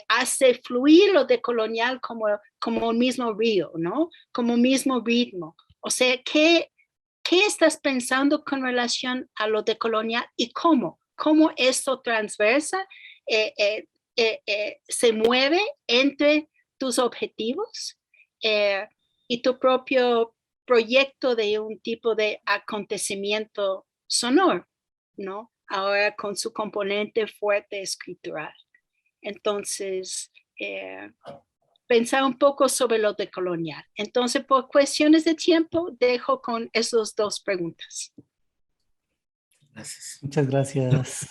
hace fluir lo decolonial como un mismo río, ¿no? Como un mismo ritmo. O sea, ¿qué estás pensando con relación a lo decolonial y cómo esto transversa se mueve entre tus objetivos y tu propio proyecto de un tipo de acontecimiento sonoro, ¿no? Ahora con su componente fuerte escritural. Entonces, pensar un poco sobre lo decolonial. Entonces, por cuestiones de tiempo, dejo con esas dos preguntas. Gracias. Muchas gracias,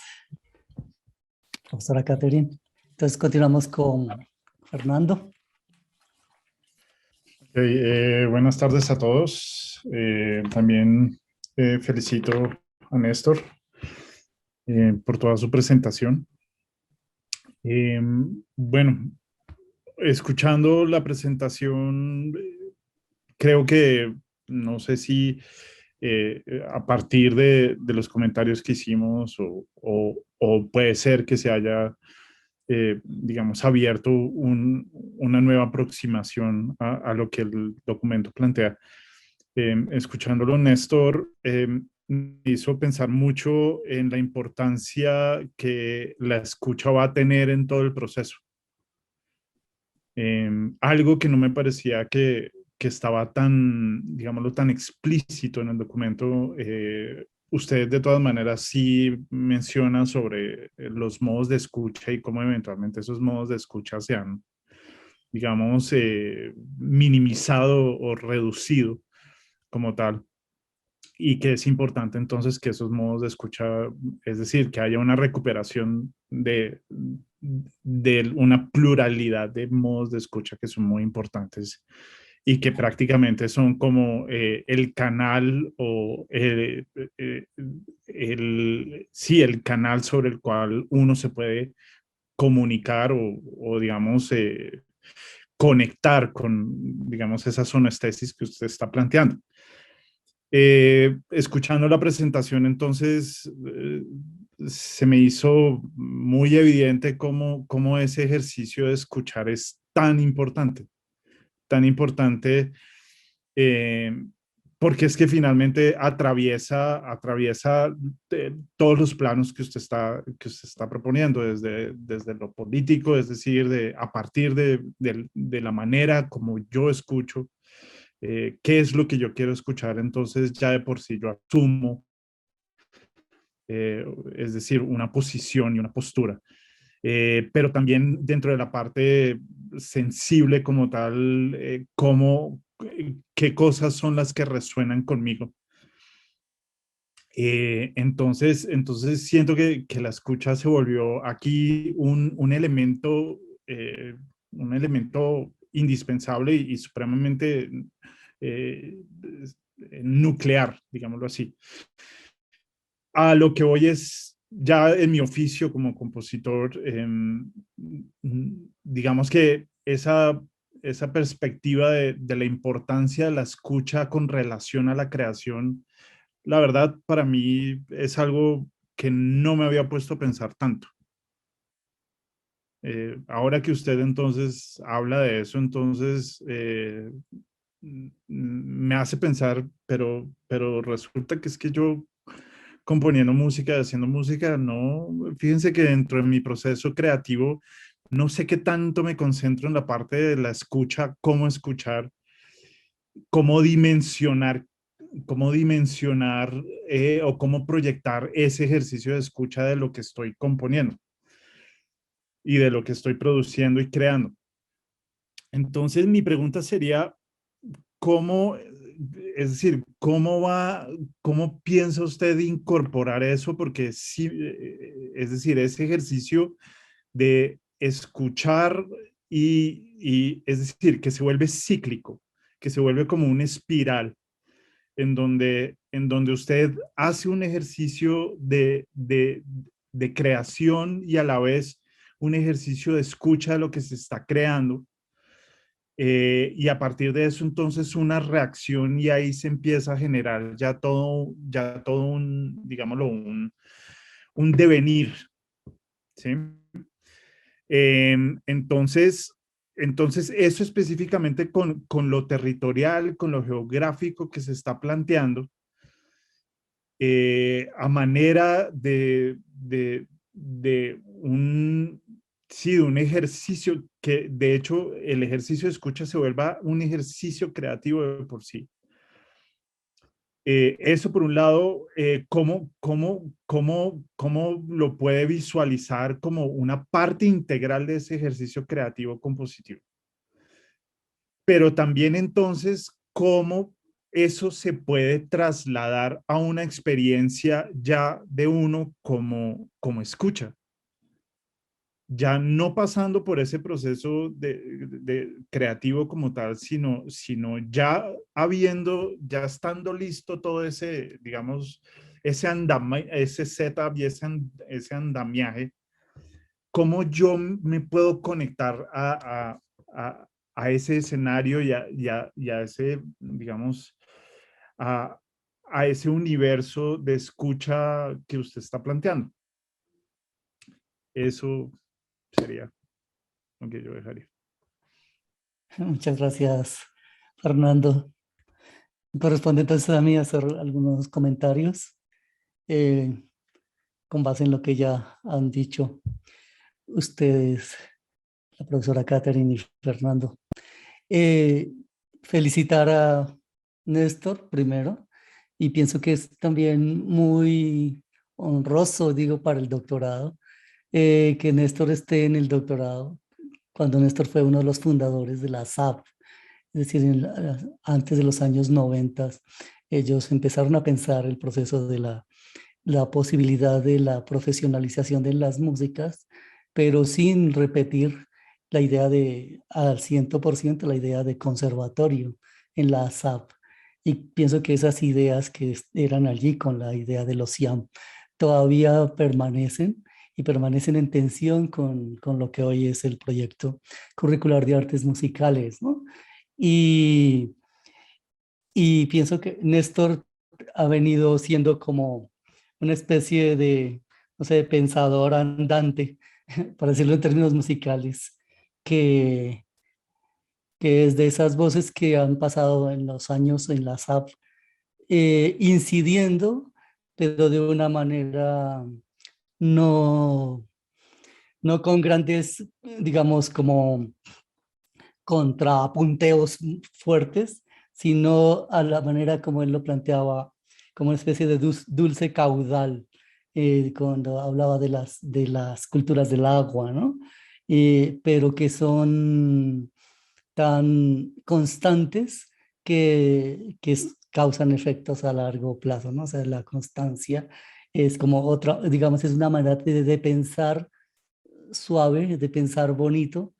profesora Catherine. Entonces, continuamos con Fernando. Buenas tardes a todos. También felicito a Néstor por toda su presentación. Bueno, escuchando la presentación, creo que, no sé si a partir de los comentarios que hicimos o puede ser que se haya digamos, abierto una nueva aproximación a lo que el documento plantea. Escuchándolo, Néstor, me hizo pensar mucho en la importancia que la escucha va a tener en todo el proceso. Algo que no me parecía que estaba tan, digámoslo, tan explícito en el documento. Ustedes de todas maneras sí mencionan sobre los modos de escucha y cómo eventualmente esos modos de escucha se han, digamos, minimizado o reducido como tal. Y que es importante entonces que esos modos de escucha, es decir, que haya una recuperación de una pluralidad de modos de escucha que son muy importantes y que prácticamente son como el canal o sí, el canal sobre el cual uno se puede comunicar o digamos, conectar con, digamos, esa sonestesis que usted está planteando. Escuchando la presentación, entonces, se me hizo muy evidente cómo ese ejercicio de escuchar es tan importante, eh, porque es que finalmente atraviesa todos los planos que usted está proponiendo, desde lo político, es decir, a partir de la manera como yo escucho, qué es lo que yo quiero escuchar, entonces ya de por sí yo asumo, es decir, una posición y una postura. Pero también dentro de la parte sensible como tal, qué cosas son las que resuenan conmigo. Entonces siento que la escucha se volvió aquí eh, un elemento indispensable y supremamente eh, nuclear, digámoslo así. A lo que voy es, ya en mi oficio como compositor, digamos que esa perspectiva de la importancia de la escucha con relación a la creación, la verdad para mí es algo que no me había puesto a pensar tanto. Ahora que usted entonces habla de eso, entonces me hace pensar, pero resulta que es que yo componiendo música, haciendo música, no, fíjense que dentro de mi proceso creativo, no sé qué tanto me concentro en la parte de la escucha, cómo escuchar, cómo dimensionar, cómo dimensionar o cómo proyectar ese ejercicio de escucha de lo que estoy componiendo y de lo que estoy produciendo y creando. Entonces, mi pregunta sería, ¿cómo, es decir, cómo piensa usted incorporar eso? Porque sí, es decir, ese ejercicio de escuchar es decir, que se vuelve cíclico, que se vuelve como una espiral en donde usted hace un ejercicio de creación y a la vez un ejercicio de escucha de lo que se está creando. Y a partir de eso, entonces, una reacción y ahí se empieza a generar ya todo digámoslo, un devenir, ¿sí? Entonces, eso específicamente con lo territorial, con lo geográfico que se está planteando, a manera de un ejercicio que, de hecho, el ejercicio de escucha se vuelva un ejercicio creativo de por sí. Eso por un lado, ¿cómo lo puede visualizar como una parte integral de ese ejercicio creativo compositivo? Pero también entonces, ¿cómo eso se puede trasladar a una experiencia ya de uno como escucha? Ya no pasando por ese proceso de creativo como tal, sino ya ya estando listo todo ese, digamos, ese setup y ese andamiaje, ¿cómo yo me puedo conectar a ese escenario y a ese, digamos, a, a ese universo de escucha que usted está planteando? Eso sería lo que yo dejaría. Muchas gracias, Fernando. Corresponde entonces a mí hacer algunos comentarios con base en lo que ya han dicho ustedes, la profesora Catherine y Fernando. Felicitar a Néstor primero, y pienso que es también muy honroso, digo, para el doctorado, que Néstor esté en el doctorado, cuando Néstor fue uno de los fundadores de la SAP, es decir, antes de los años 90, ellos empezaron a pensar el proceso de la posibilidad de la profesionalización de las músicas, pero sin repetir la idea al 100%, la idea de conservatorio en la SAP. Y pienso que esas ideas que eran allí con la idea de los SIAM todavía permanecen y permanecen en tensión con lo que hoy es el proyecto curricular de artes musicales, ¿no? Y pienso que Néstor ha venido siendo como una especie de, no sé, pensador andante, para decirlo en términos musicales, que, que es de esas voces que han pasado en los años en la SAP, incidiendo, pero de una manera no, no con grandes, digamos, como contrapunteos fuertes, sino a la manera como él lo planteaba, como una especie de dulce caudal, cuando hablaba de las culturas del agua, ¿no? Pero que son tan constantes que causan efectos a largo plazo, ¿no? O sea, la constancia es como otra, digamos, es una manera de pensar suave, de pensar bonito,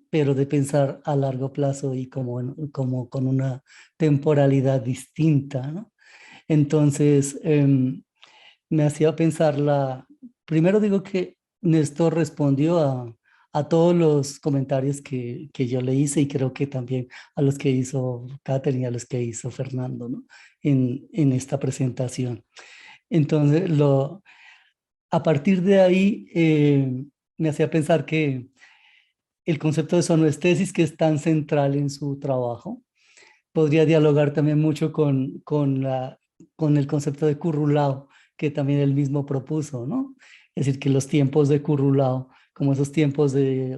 pero de pensar a largo plazo y como con una temporalidad distinta, ¿no? Entonces, me hacía pensar primero digo que Néstor respondió a todos los comentarios que yo le hice y creo que también a los que hizo Catherine y a los que hizo Fernando, ¿no? En esta presentación. Entonces, a partir de ahí, me hacía pensar que el concepto de sonoestesis, que es tan central en su trabajo, podría dialogar también mucho con el concepto de currulao, que también él mismo propuso, ¿no? Es decir, que los tiempos de currulao, como esos tiempos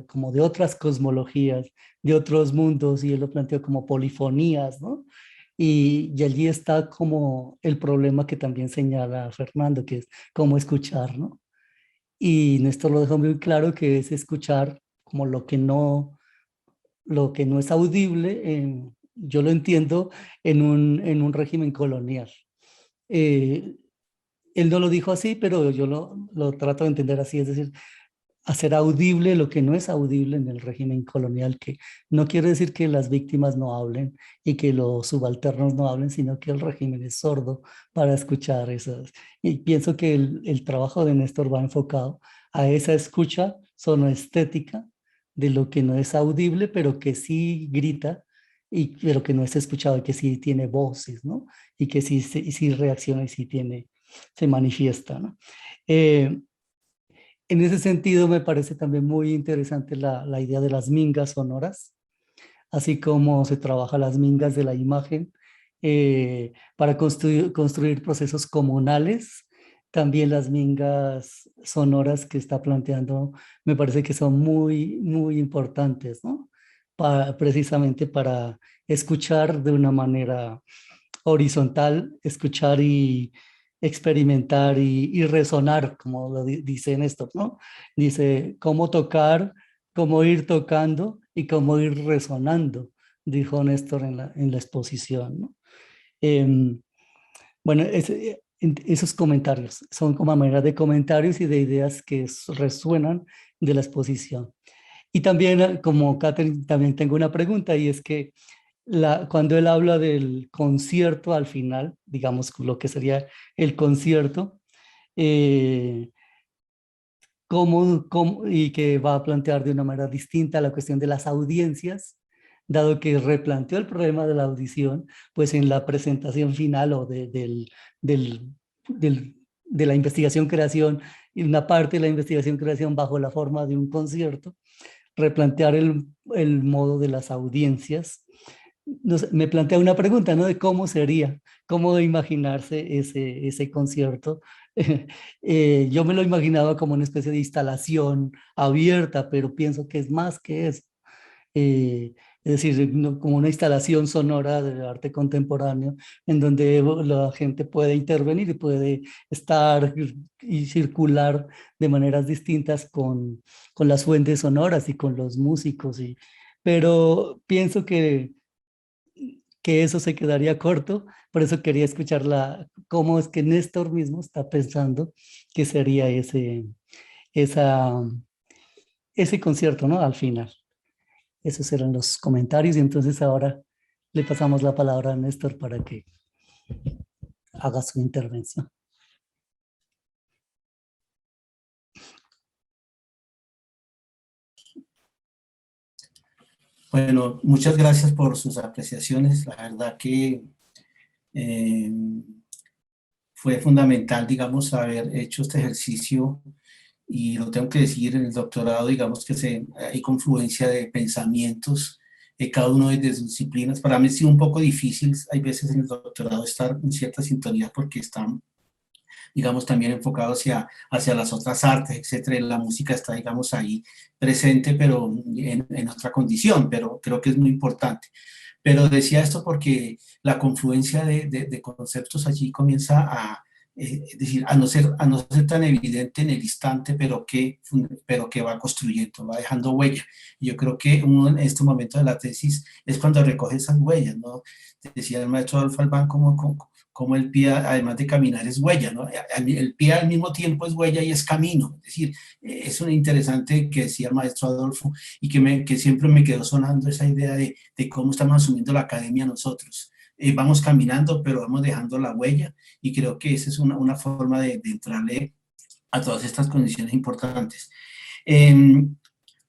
como de otras cosmologías, de otros mundos, y él lo planteó como polifonías, ¿no? Y allí está como el problema que también señala Fernando, que es cómo escuchar, ¿no? Y Néstor lo dejó muy claro, que es escuchar como lo que no es audible, yo lo entiendo en un régimen colonial. Eh, Él no lo dijo así, pero yo lo trato de entender así, es decir, hacer audible lo que no es audible en el régimen colonial, que no quiere decir que las víctimas no hablen y que los subalternos no hablen, sino que el régimen es sordo para escuchar esas. Y pienso que el trabajo de Néstor va enfocado a esa escucha sonoestética de lo que no es audible, pero que sí grita, pero que no es escuchado y que sí tiene voces, ¿no? Y que sí reacciona y sí se manifiesta, ¿no? En ese sentido, me parece también muy interesante la idea de las mingas sonoras, así como se trabaja las mingas de la imagen, para construir procesos comunales. También las mingas sonoras que está planteando me parece que son muy, muy importantes, ¿no? Precisamente para escuchar de una manera horizontal, escuchar y experimentar y resonar, como lo dice Néstor, ¿no? Dice, cómo tocar, cómo ir tocando y cómo ir resonando, dijo Néstor en la exposición, ¿no? Em, bueno, esos comentarios son como a manera de comentarios y de ideas que resuenan de la exposición. Y también, como Catherine, también tengo una pregunta, y es que cuando él habla del concierto al final, digamos lo que sería el concierto, eh, y que va a plantear de una manera distinta la cuestión de las audiencias, dado que replanteó el problema de la audición, pues en la presentación final o de la investigación-creación, y una parte de la investigación-creación bajo la forma de un concierto, replantear el modo de las audiencias. No sé, me plantea una pregunta, ¿no? De cómo sería, cómo imaginarse ese concierto. Yo me lo imaginaba como una especie de instalación abierta, pero pienso que es más que eso. Es decir, como una instalación sonora de arte contemporáneo en donde la gente puede intervenir y puede estar y circular de maneras distintas con las fuentes sonoras y con los músicos. Pero pienso que eso se quedaría corto, por eso quería escuchar cómo es que Néstor mismo está pensando que sería esa, ese concierto, ¿no? Al final. Esos eran los comentarios y entonces ahora le pasamos la palabra a Néstor para que haga su intervención. Bueno, muchas gracias por sus apreciaciones. La verdad que fue fundamental, digamos, haber hecho este ejercicio, y lo tengo que decir, en el doctorado, digamos que hay confluencia de pensamientos, cada uno desde sus disciplinas. Para mí ha sido un poco difícil, hay veces en el doctorado, estar en cierta sintonía porque están, digamos, también enfocado hacia las otras artes, etcétera. La música está, digamos, ahí presente, pero en otra condición, pero creo que es muy importante. Pero decía esto porque la confluencia de conceptos allí comienza es decir, a no ser tan evidente en el instante, pero que va construyendo, va dejando huella. Y yo creo que uno en este momento de la tesis es cuando recoge esas huellas, ¿no? Decía el maestro Adolfo Albán, como el pie, además de caminar, es huella, ¿no? El pie al mismo tiempo es huella y es camino. Es decir, es un interesante que decía el maestro Adolfo, y que siempre me quedó sonando esa idea de cómo estamos asumiendo la academia nosotros. Vamos caminando, pero vamos dejando la huella, y creo que esa es una forma de entrarle a todas estas condiciones importantes.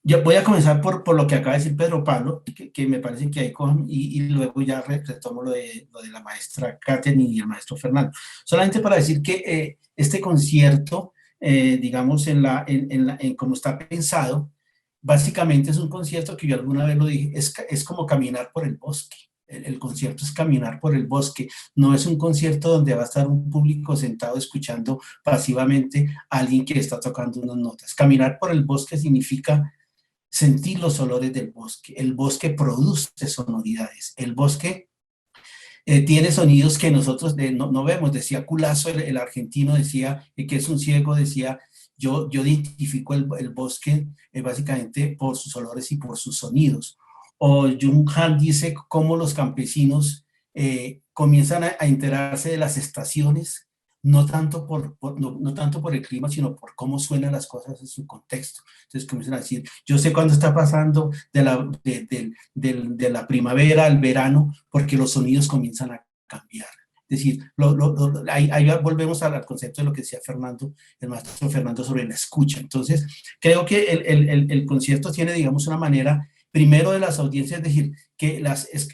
Yo voy a comenzar por lo que acaba de decir Pedro Pablo, que me parece que hay y luego ya retomo lo de la maestra Katherine y el maestro Fernando. Solamente para decir que este concierto, digamos, en cómo está pensado, básicamente es un concierto que yo alguna vez lo dije, es como caminar por el bosque. El concierto es caminar por el bosque, no es un concierto donde va a estar un público sentado escuchando pasivamente a alguien que está tocando unas notas. Caminar por el bosque significa sentir los olores del bosque. El bosque produce sonoridades. El bosque tiene sonidos que nosotros no vemos. Decía Culazo, el argentino, decía que es un ciego, decía, yo identifico el bosque básicamente por sus olores y por sus sonidos. O Jung Han dice cómo los campesinos comienzan a enterarse de las estaciones, no tanto por el clima, sino por cómo suenan las cosas en su contexto. Entonces comienzan a decir, yo sé cuándo está pasando de la primavera al verano, porque los sonidos comienzan a cambiar. Es decir, ahí volvemos al concepto de lo que decía el maestro Fernando, sobre la escucha. Entonces, creo que el concierto tiene, digamos, una manera, primero, de las audiencias, es decir, que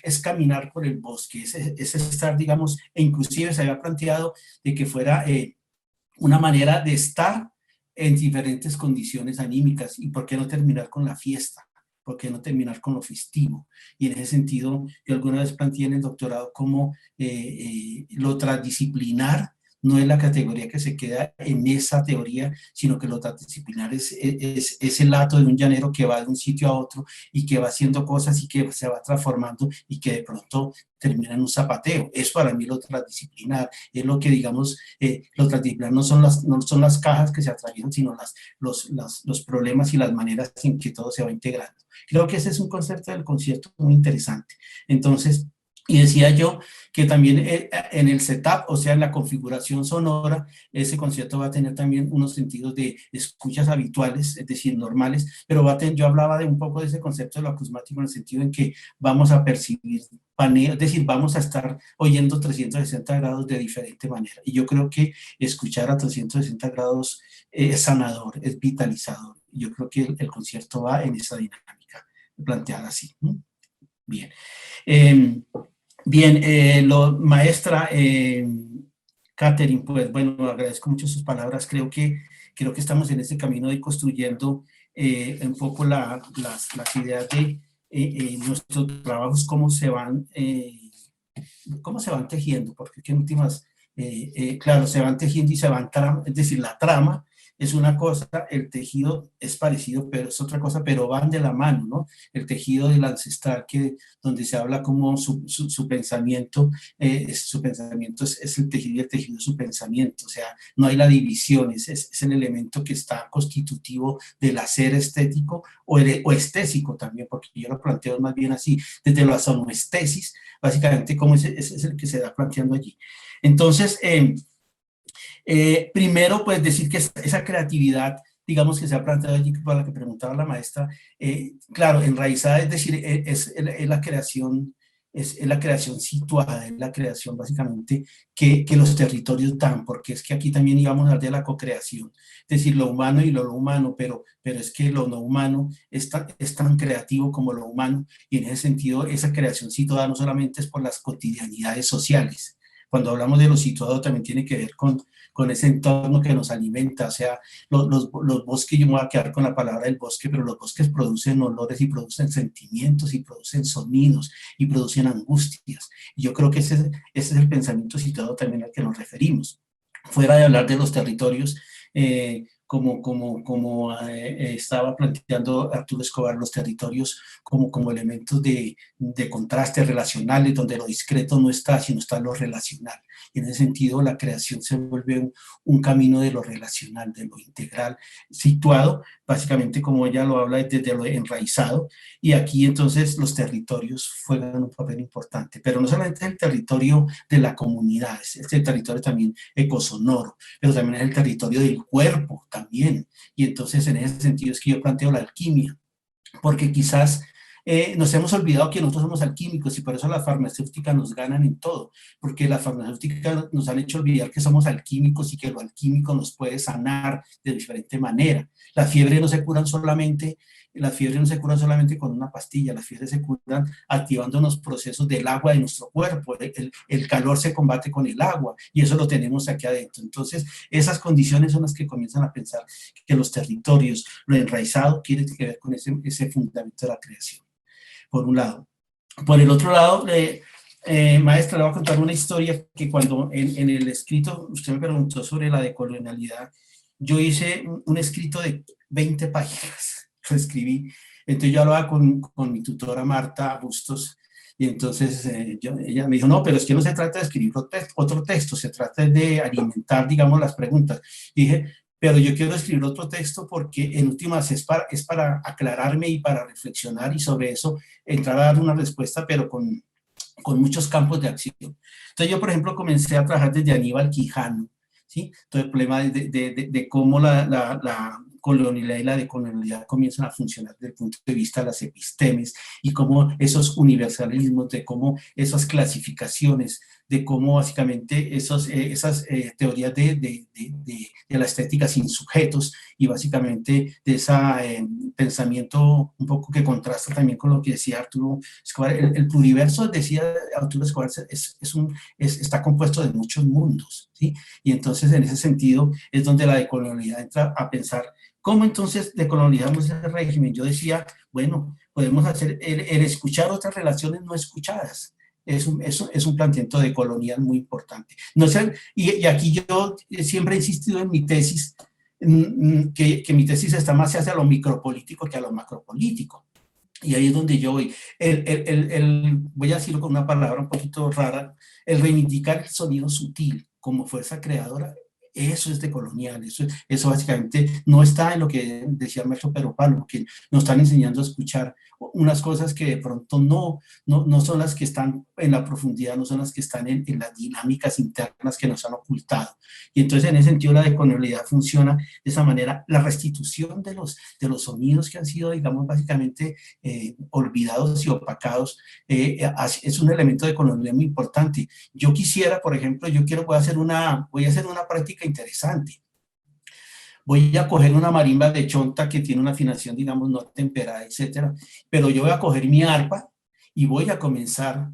es caminar por el bosque, es estar, digamos, e inclusive se había planteado de que fuera una manera de estar en diferentes condiciones anímicas. ¿Y por qué no terminar con la fiesta? ¿Por qué no terminar con lo festivo? Y en ese sentido, yo alguna vez planteé en el doctorado cómo lo transdisciplinar no es la categoría que se queda en esa teoría, sino que lo transdisciplinar es el acto de un llanero que va de un sitio a otro y que va haciendo cosas y que se va transformando y que de pronto termina en un zapateo. Eso para mí lo transdisciplinar. Es lo que, digamos, lo transdisciplinar no son las cajas que se atraviesan, sino los problemas y las maneras en que todo se va integrando. Creo que ese es un concepto del concierto muy interesante. Entonces, y decía yo que también en el setup, o sea, en la configuración sonora, ese concierto va a tener también unos sentidos de escuchas habituales, es decir, normales, pero yo hablaba de un poco de ese concepto de lo acusmático en el sentido en que vamos a percibir paneo, es decir, vamos a estar oyendo 360 grados de diferente manera. Y yo creo que escuchar a 360 grados es sanador, es vitalizador. Yo creo que el concierto va en esa dinámica, planteada así. Bien. Bien, maestra Katherine, pues bueno, agradezco mucho sus palabras. Creo que estamos en este camino de ir construyendo un poco las ideas de nuestros trabajos, cómo se van tejiendo, porque en últimas, claro, se van tejiendo y se van, es decir, la trama es una cosa, el tejido es parecido, pero es otra cosa, pero van de la mano, ¿no? El tejido del ancestral, donde se habla como su pensamiento, es el tejido, y el tejido es su pensamiento, o sea, no hay la división, es el elemento que está constitutivo del hacer estético o estésico también, porque yo lo planteo más bien así, desde la sonoestesis, básicamente como es el que se da planteando allí. Entonces, primero, pues decir que esa creatividad, digamos, que se ha planteado allí, para la que preguntaba la maestra, claro, enraizada, es decir, es la creación es la creación situada, es la creación básicamente que los territorios dan, porque es que aquí también íbamos a hablar de la co-creación, es decir, lo humano y lo no humano, pero es que lo no humano es tan creativo como lo humano, y en ese sentido esa creación situada no solamente es por las cotidianidades sociales. Cuando hablamos de lo situado también tiene que ver con ese entorno que nos alimenta, o sea, los bosques, yo me voy a quedar con la palabra del bosque, pero los bosques producen olores y producen sentimientos y producen sonidos y producen angustias. Y yo creo que ese es el pensamiento situado también al que nos referimos. Fuera de hablar de los territorios, como estaba planteando Arturo Escobar, los territorios como elementos de contraste relacionales, donde lo discreto no está, sino está lo relacional. Y en ese sentido, la creación se vuelve un camino de lo relacional, de lo integral, situado, básicamente como ella lo habla, desde lo enraizado. Y aquí entonces los territorios juegan un papel importante, pero no solamente es el territorio de la comunidad, es el territorio también ecosonoro, pero también es el territorio del cuerpo también. Y entonces en ese sentido es que yo planteo la alquimia, porque quizás nos hemos olvidado que nosotros somos alquímicos y por eso las farmacéuticas nos ganan en todo, porque las farmacéuticas nos han hecho olvidar que somos alquímicos y que lo alquímico nos puede sanar de diferente manera. Las fiebres no se curan solamente con una pastilla, las fiebres se curan activando los procesos del agua de nuestro cuerpo, el calor se combate con el agua y eso lo tenemos aquí adentro. Entonces, esas condiciones son las que comienzan a pensar que los territorios, lo enraizado, tiene que ver con ese fundamento de la creación, por un lado. Por el otro lado, maestra, le voy a contar una historia que cuando en el escrito, usted me preguntó sobre la decolonialidad, yo hice un escrito de 20 páginas, lo escribí, entonces yo hablaba con mi tutora Marta Bustos, y entonces ella me dijo, no, pero es que no se trata de escribir otro texto, se trata de alimentar, digamos, las preguntas. Y dije, pero yo quiero escribir otro texto porque en últimas es para aclararme y para reflexionar y sobre eso entrar a dar una respuesta, pero con muchos campos de acción. Entonces yo, por ejemplo, comencé a trabajar desde Aníbal Quijano, ¿sí? Todo el problema de cómo la colonialidad y la decolonialidad comienzan a funcionar desde el punto de vista de las epistemes y cómo esos universalismos, de cómo esas clasificaciones, de cómo básicamente esas teorías de la estética sin sujetos y básicamente de ese pensamiento un poco que contrasta también con lo que decía Arturo Escobar. El pluriverso, decía Arturo Escobar, está compuesto de muchos mundos, ¿sí? Y entonces en ese sentido es donde la decolonialidad entra a pensar cómo entonces decolonializamos ese régimen. Yo decía, bueno, podemos hacer el escuchar otras relaciones no escuchadas. Es un planteamiento decolonial muy importante. No sé, y aquí yo siempre he insistido en mi tesis, que mi tesis está más hacia lo micropolítico que a lo macropolítico. Y ahí es donde yo voy. Voy a decirlo con una palabra un poquito rara, el reivindicar el sonido sutil como fuerza creadora, eso es decolonial, eso básicamente no está en lo que decía el maestro Pedro Pablo, que nos están enseñando a escuchar unas cosas que de pronto no son las que están en la profundidad, no son las que están en las dinámicas internas que nos han ocultado. Y entonces en ese sentido la decolonialidad funciona de esa manera, la restitución de los sonidos que han sido, digamos, básicamente olvidados y opacados, es un elemento de decolonialidad muy importante. Yo quisiera, por ejemplo, voy a hacer una práctica interesante. Voy a coger una marimba de chonta que tiene una afinación, digamos, no temperada, etcétera, pero yo voy a coger mi arpa y voy a comenzar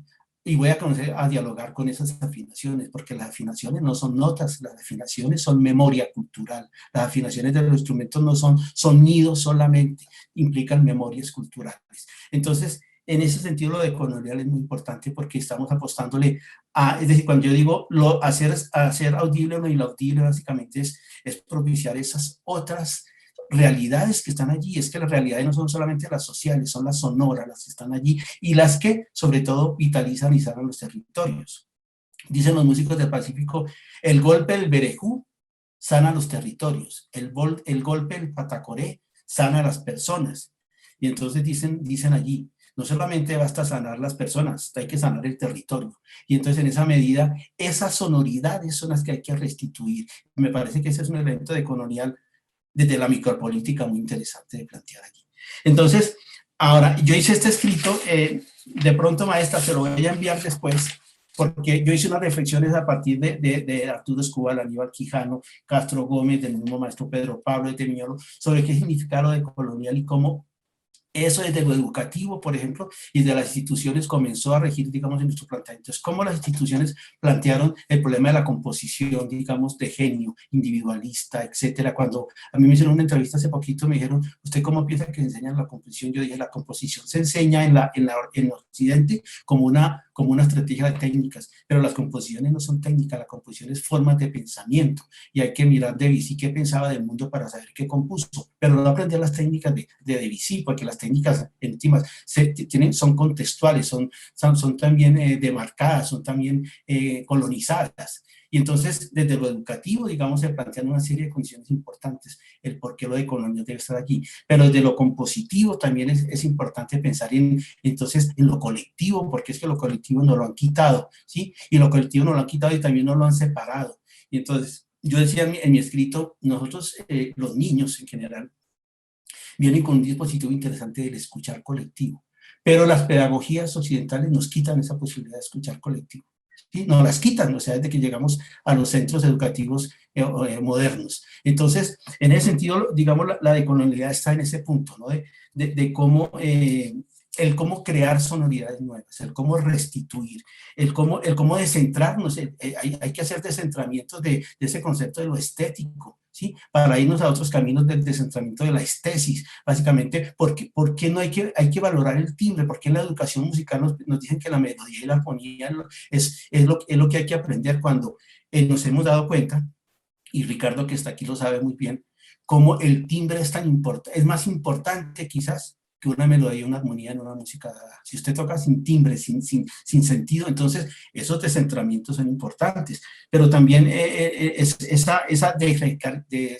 a dialogar con esas afinaciones, porque las afinaciones no son notas, las afinaciones son memoria cultural, las afinaciones de los instrumentos no son sonidos solamente, implican memorias culturales. Entonces, en ese sentido, lo decolonial es muy importante porque estamos apostándole es decir, cuando yo digo hacer audible lo inaudible, básicamente es propiciar esas otras realidades que están allí. Es que las realidades no son solamente las sociales, son las sonoras las que están allí y las que, sobre todo, vitalizan y sanan los territorios. Dicen los músicos del Pacífico, el golpe del berejú sana los territorios, el golpe del patacoré sana a las personas. Y entonces dicen allí, no solamente basta sanar las personas, hay que sanar el territorio. Y entonces en esa medida, esas sonoridades son las que hay que restituir. Me parece que ese es un elemento decolonial desde la micropolítica muy interesante de plantear aquí. Entonces, Ahora, yo hice este escrito, de pronto, maestra, se lo voy a enviar después, porque yo hice unas reflexiones a partir de Arturo Escobar, Aníbal Quijano, Castro Gómez, del mismo maestro Pedro Pablo de Miñolo, sobre qué significa lo de colonial y cómo eso desde lo educativo, por ejemplo, y de las instituciones comenzó a regir, digamos, en nuestro planteamiento. Entonces, cómo las instituciones plantearon el problema de la composición, digamos, de genio, individualista, etcétera. Cuando a mí me hicieron una entrevista hace poquito, me dijeron, ¿usted cómo piensa que se enseña la composición? Yo dije, la composición se enseña en Occidente como una estrategia de técnicas, pero las composiciones no son técnicas, la composición es formas de pensamiento, y hay que mirar Debussy qué pensaba del mundo para saber qué compuso, pero no aprender las técnicas de Debussy, porque las técnicas íntimas son contextuales, son también demarcadas, son también colonizadas. Y entonces, desde lo educativo, digamos, se plantean una serie de condiciones importantes, el por qué lo de colonial debe estar aquí. Pero desde lo compositivo también es importante pensar entonces en lo colectivo, porque es que lo colectivo nos lo han quitado, ¿sí? Y lo colectivo nos lo han quitado y también nos lo han separado. Y entonces, yo decía en mi escrito, nosotros, los niños en general, vienen con un dispositivo interesante del escuchar colectivo, pero las pedagogías occidentales nos quitan esa posibilidad de escuchar colectivo. ¿Sí? Nos las quitan, o sea, desde que llegamos a los centros educativos modernos. Entonces, en ese sentido, digamos, la decolonialidad está en ese punto, ¿no? De cómo el cómo crear sonoridades nuevas, el cómo restituir, el cómo descentrarnos, hay que hacer descentramientos de ese concepto de lo estético, ¿sí? Para irnos a otros caminos del descentramiento de la estesis, básicamente, ¿por qué no hay que valorar el timbre? Porque en la educación musical nos dicen que la melodía y la armonía es lo que hay que aprender cuando nos hemos dado cuenta, y Ricardo que está aquí lo sabe muy bien, cómo el timbre es más importante quizás que una melodía y una armonía en una música dada. Si usted toca sin timbre, sin sentido, entonces esos descentramientos son importantes. Pero también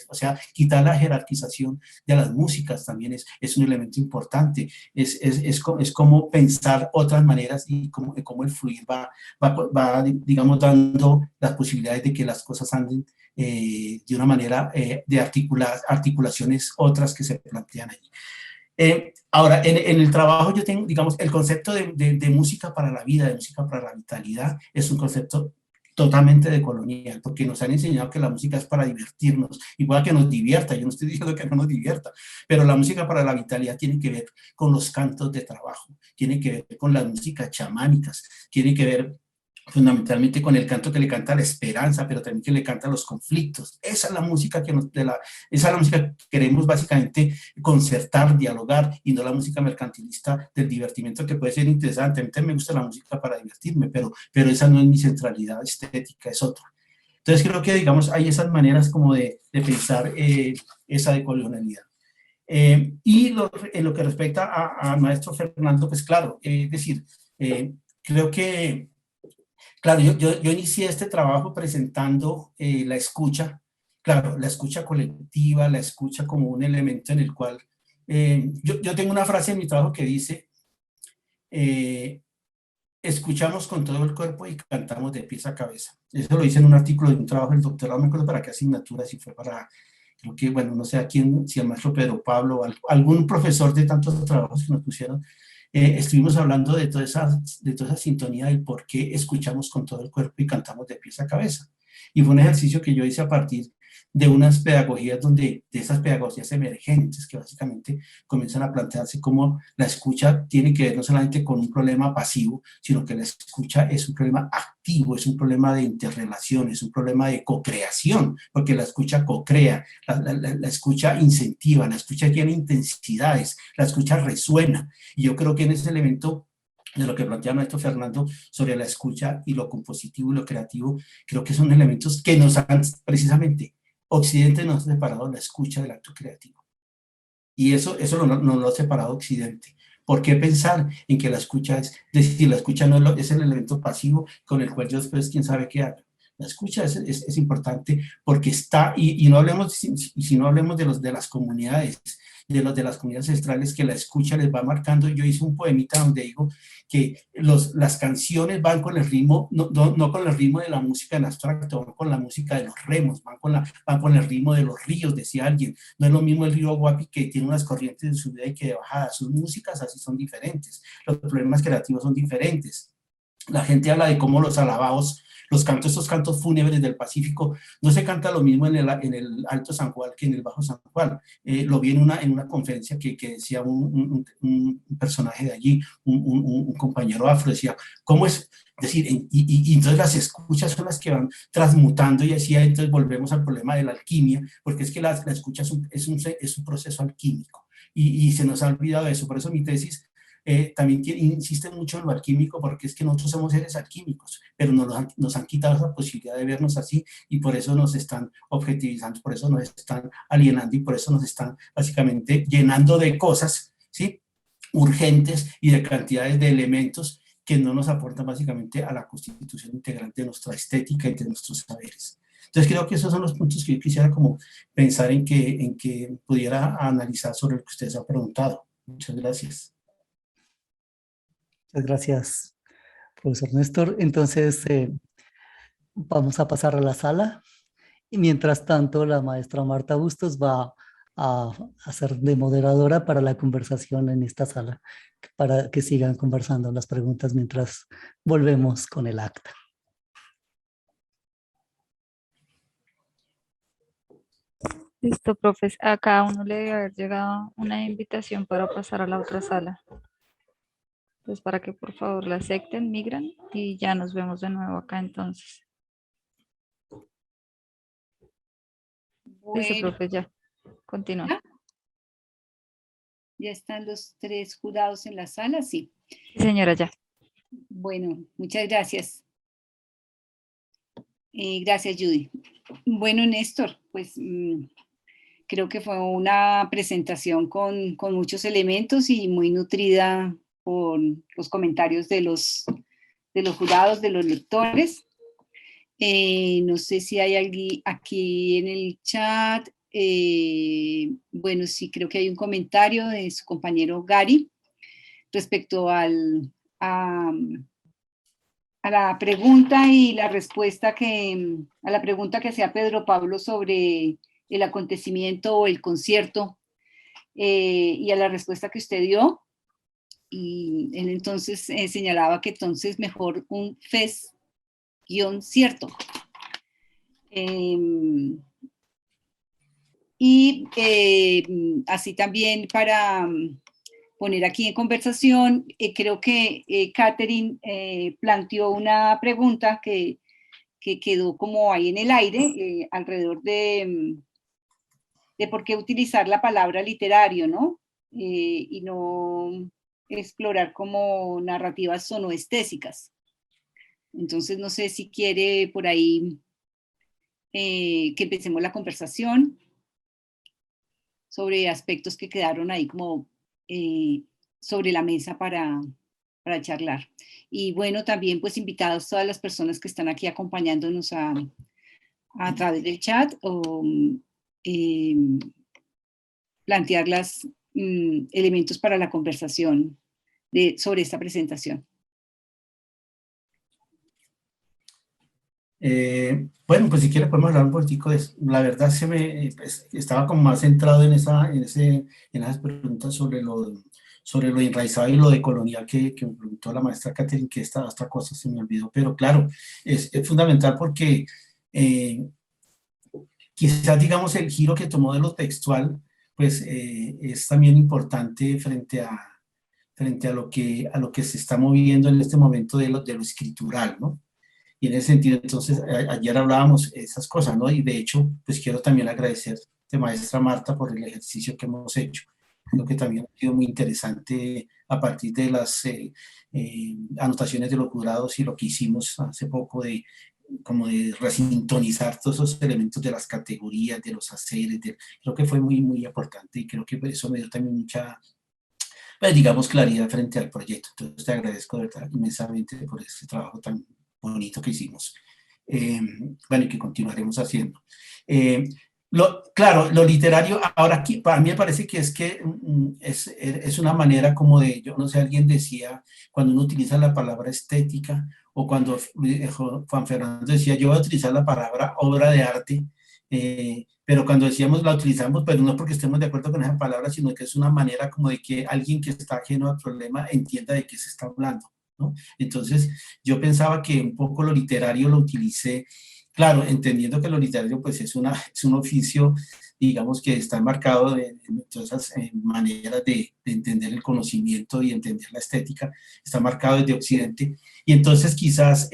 o sea, quitar la jerarquización de las músicas también es un elemento importante. Es como pensar otras maneras y cómo el fluir va, digamos, dando las posibilidades de que las cosas anden de una manera de articulaciones otras que se plantean allí. Ahora, en el trabajo yo tengo, digamos, el concepto de música para la vida, de música para la vitalidad, es un concepto totalmente decolonial, porque nos han enseñado que la música es para divertirnos, igual que nos divierta, yo no estoy diciendo que no nos divierta, pero la música para la vitalidad tiene que ver con los cantos de trabajo, tiene que ver con las músicas chamánicas, tiene que ver fundamentalmente con el canto que le canta la esperanza, pero también que le canta los conflictos. Esa es la música esa es la música que queremos básicamente concertar, dialogar, y no la música mercantilista del divertimento, que puede ser interesante. A mí también me gusta la música para divertirme, pero esa no es mi centralidad estética, es otra. Entonces creo que, digamos, hay esas maneras como de pensar esa decolonialidad. Y en lo que respecta a maestro Fernando, pues claro, es decir, creo que claro, yo inicié este trabajo presentando la escucha, claro, la escucha colectiva, la escucha como un elemento en el cual, yo tengo una frase en mi trabajo que dice, escuchamos con todo el cuerpo y cantamos de pies a cabeza. Eso lo hice en un artículo de un trabajo del doctorado, no me acuerdo para qué asignatura, si fue para, creo que, bueno, no sé a quién, si el maestro Pedro Pablo o algún profesor de tantos trabajos que nos pusieron. Estuvimos hablando de toda esa sintonía del por qué escuchamos con todo el cuerpo y cantamos de pies a cabeza. Y fue un ejercicio que yo hice a partir de unas pedagogías de esas pedagogías emergentes que básicamente comienzan a plantearse cómo la escucha tiene que ver no solamente con un problema pasivo, sino que la escucha es un problema activo, es un problema de interrelación, es un problema de co-creación, porque la escucha co-crea, la escucha incentiva, la escucha tiene intensidades, la escucha resuena. Y yo creo que en ese elemento de lo que plantea maestro Fernando sobre la escucha y lo compositivo y lo creativo, creo que son elementos que nos han precisamente, Occidente nos ha separado la escucha del acto creativo. Y eso no lo ha separado Occidente. ¿Por qué pensar en que la escucha es decir, la escucha no es el elemento pasivo con el cual yo después quién sabe qué haga? La escucha es importante porque está, y no hablemos, si no hablemos de las comunidades, de las comunidades ancestrales, que la escucha les va marcando. Yo hice un poemita donde digo que las canciones van con el ritmo, no con el ritmo de la música en abstracto, van con la música de los remos, van con el ritmo de los ríos, decía alguien. No es lo mismo el río Guapi, que tiene unas corrientes de subida y que de bajada. Sus músicas así son diferentes, los problemas creativos son diferentes. La gente habla de cómo los alabaos, estos cantos fúnebres del Pacífico, no se canta lo mismo en el Alto San Juan que en el Bajo San Juan. Lo vi en una conferencia que decía un personaje de allí, un compañero afro, decía, ¿cómo es? Decir, y entonces las escuchas son las que van transmutando, y así entonces volvemos al problema de la alquimia, porque es que la escucha es un proceso alquímico, y se nos ha olvidado eso. Por eso mi tesis también insiste mucho en lo alquímico, porque es que nosotros somos seres alquímicos, pero nos han quitado esa posibilidad de vernos así, y por eso nos están objetivizando, por eso nos están alienando, y por eso nos están básicamente llenando de cosas, ¿sí?, urgentes, y de cantidades de elementos que no nos aportan básicamente a la constitución integral de nuestra estética y de nuestros saberes. Entonces creo que esos son los puntos que yo quisiera como pensar en que pudiera analizar sobre lo que ustedes han preguntado. Muchas gracias. Muchas gracias, profesor Néstor. Entonces, vamos a pasar a la sala, y mientras tanto la maestra Marta Bustos va a hacer de moderadora para la conversación en esta sala, para que sigan conversando las preguntas mientras volvemos con el acta. Listo, profes. A cada uno le debe haber llegado una invitación para pasar a la otra sala. Entonces, para que por favor la acepten, migran, y ya nos vemos de nuevo acá entonces. Listo, profe, ya. Continúa. ¿Ya? ¿Ya están los 3 jurados en la sala? Sí. Sí, señora, ya. Bueno, muchas gracias. Gracias, Judy. Bueno, Néstor, pues creo que fue una presentación con muchos elementos y muy nutrida por los comentarios de los jurados, de los lectores. No sé si hay alguien aquí en el chat. Bueno, sí, creo que hay un comentario de su compañero Gary respecto a la pregunta y la respuesta a la pregunta que hacía Pedro Pablo sobre el acontecimiento o el concierto, y a la respuesta que usted dio. Y él entonces señalaba que entonces mejor un fest-cierto. Y así también para poner aquí en conversación, creo que Catherine planteó una pregunta que quedó como ahí en el aire, alrededor de por qué utilizar la palabra literario, ¿no? Y no explorar como narrativas sonoestésicas. Entonces, no sé si quiere por ahí que empecemos la conversación sobre aspectos que quedaron ahí como sobre la mesa para charlar. Y bueno, también pues invitados todas las personas que están aquí acompañándonos a través del chat, o plantear los elementos para la conversación sobre esta presentación. Bueno, pues si quiere podemos hablar un poquitico de eso. La verdad pues, estaba como más centrado en esas preguntas sobre lo enraizado y lo decolonial que me preguntó la maestra Catherine, que esta cosa se me olvidó, pero claro, es fundamental porque quizás digamos el giro que tomó de lo textual, pues es también importante frente a lo que se está moviendo en este momento de lo escritural, ¿no? Y en ese sentido, entonces, ayer hablábamos esas cosas, ¿no? Y de hecho, pues quiero también agradecerte, maestra Marta, por el ejercicio que hemos hecho. Creo que también ha sido muy interesante a partir de las anotaciones de los jurados y lo que hicimos hace poco como de resintonizar todos esos elementos de las categorías, de los haceres. Creo que fue muy, muy importante, y creo que eso me dio también mucha, pues, digamos, claridad frente al proyecto. Entonces te agradezco de verdad inmensamente por este trabajo tan bonito que hicimos, bueno, y que continuaremos haciendo. Claro, lo literario, ahora aquí, para mí me parece que es una manera como de, yo no sé, alguien decía, cuando uno utiliza la palabra estética, o cuando Juan Fernando decía, yo voy a utilizar la palabra obra de arte, pero cuando decíamos la utilizamos, pero no porque estemos de acuerdo con esa palabra, sino que es una manera como de que alguien que está ajeno al problema entienda de qué se está hablando, ¿no? Entonces, yo pensaba que un poco lo literario lo utilicé. Claro, entendiendo que lo literario pues es un oficio, digamos, que está marcado de todas esas maneras de entender el conocimiento y entender la estética, está marcado desde Occidente, y entonces quizás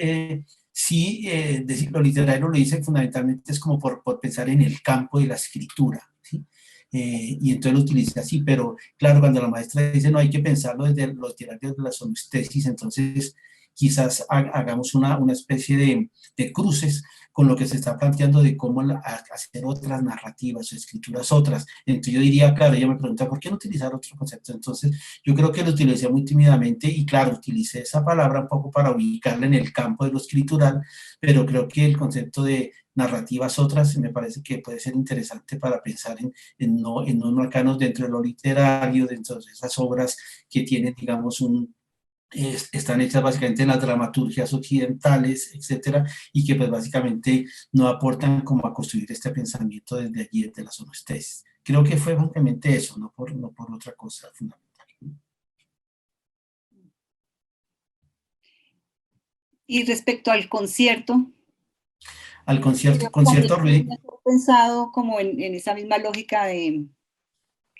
sí, decir lo literario lo dice fundamentalmente es como por pensar en el campo de la escritura, ¿sí? Y entonces lo utilicé así, pero claro, cuando la maestra dice no hay que pensarlo desde los literarios de la sonoestesis, entonces quizás hagamos una especie de cruces con lo que se está planteando de cómo hacer otras narrativas o escrituras otras. Entonces yo diría, claro, ella me pregunta, ¿por qué no utilizar otro concepto? Entonces yo creo que lo utilicé muy tímidamente y claro, utilicé esa palabra un poco para ubicarla en el campo de lo escritural, pero creo que el concepto de narrativas otras me parece que puede ser interesante para pensar en no marcarnos dentro de lo literario, dentro de esas obras que tienen, digamos, están hechas básicamente en las dramaturgias occidentales, etcétera, y que pues básicamente no aportan como a construir este pensamiento desde allí, desde la sonoestesis. Creo que fue básicamente eso, no por otra cosa fundamental. Y respecto al concierto. Al concierto Rudy. He pensado como en esa misma lógica que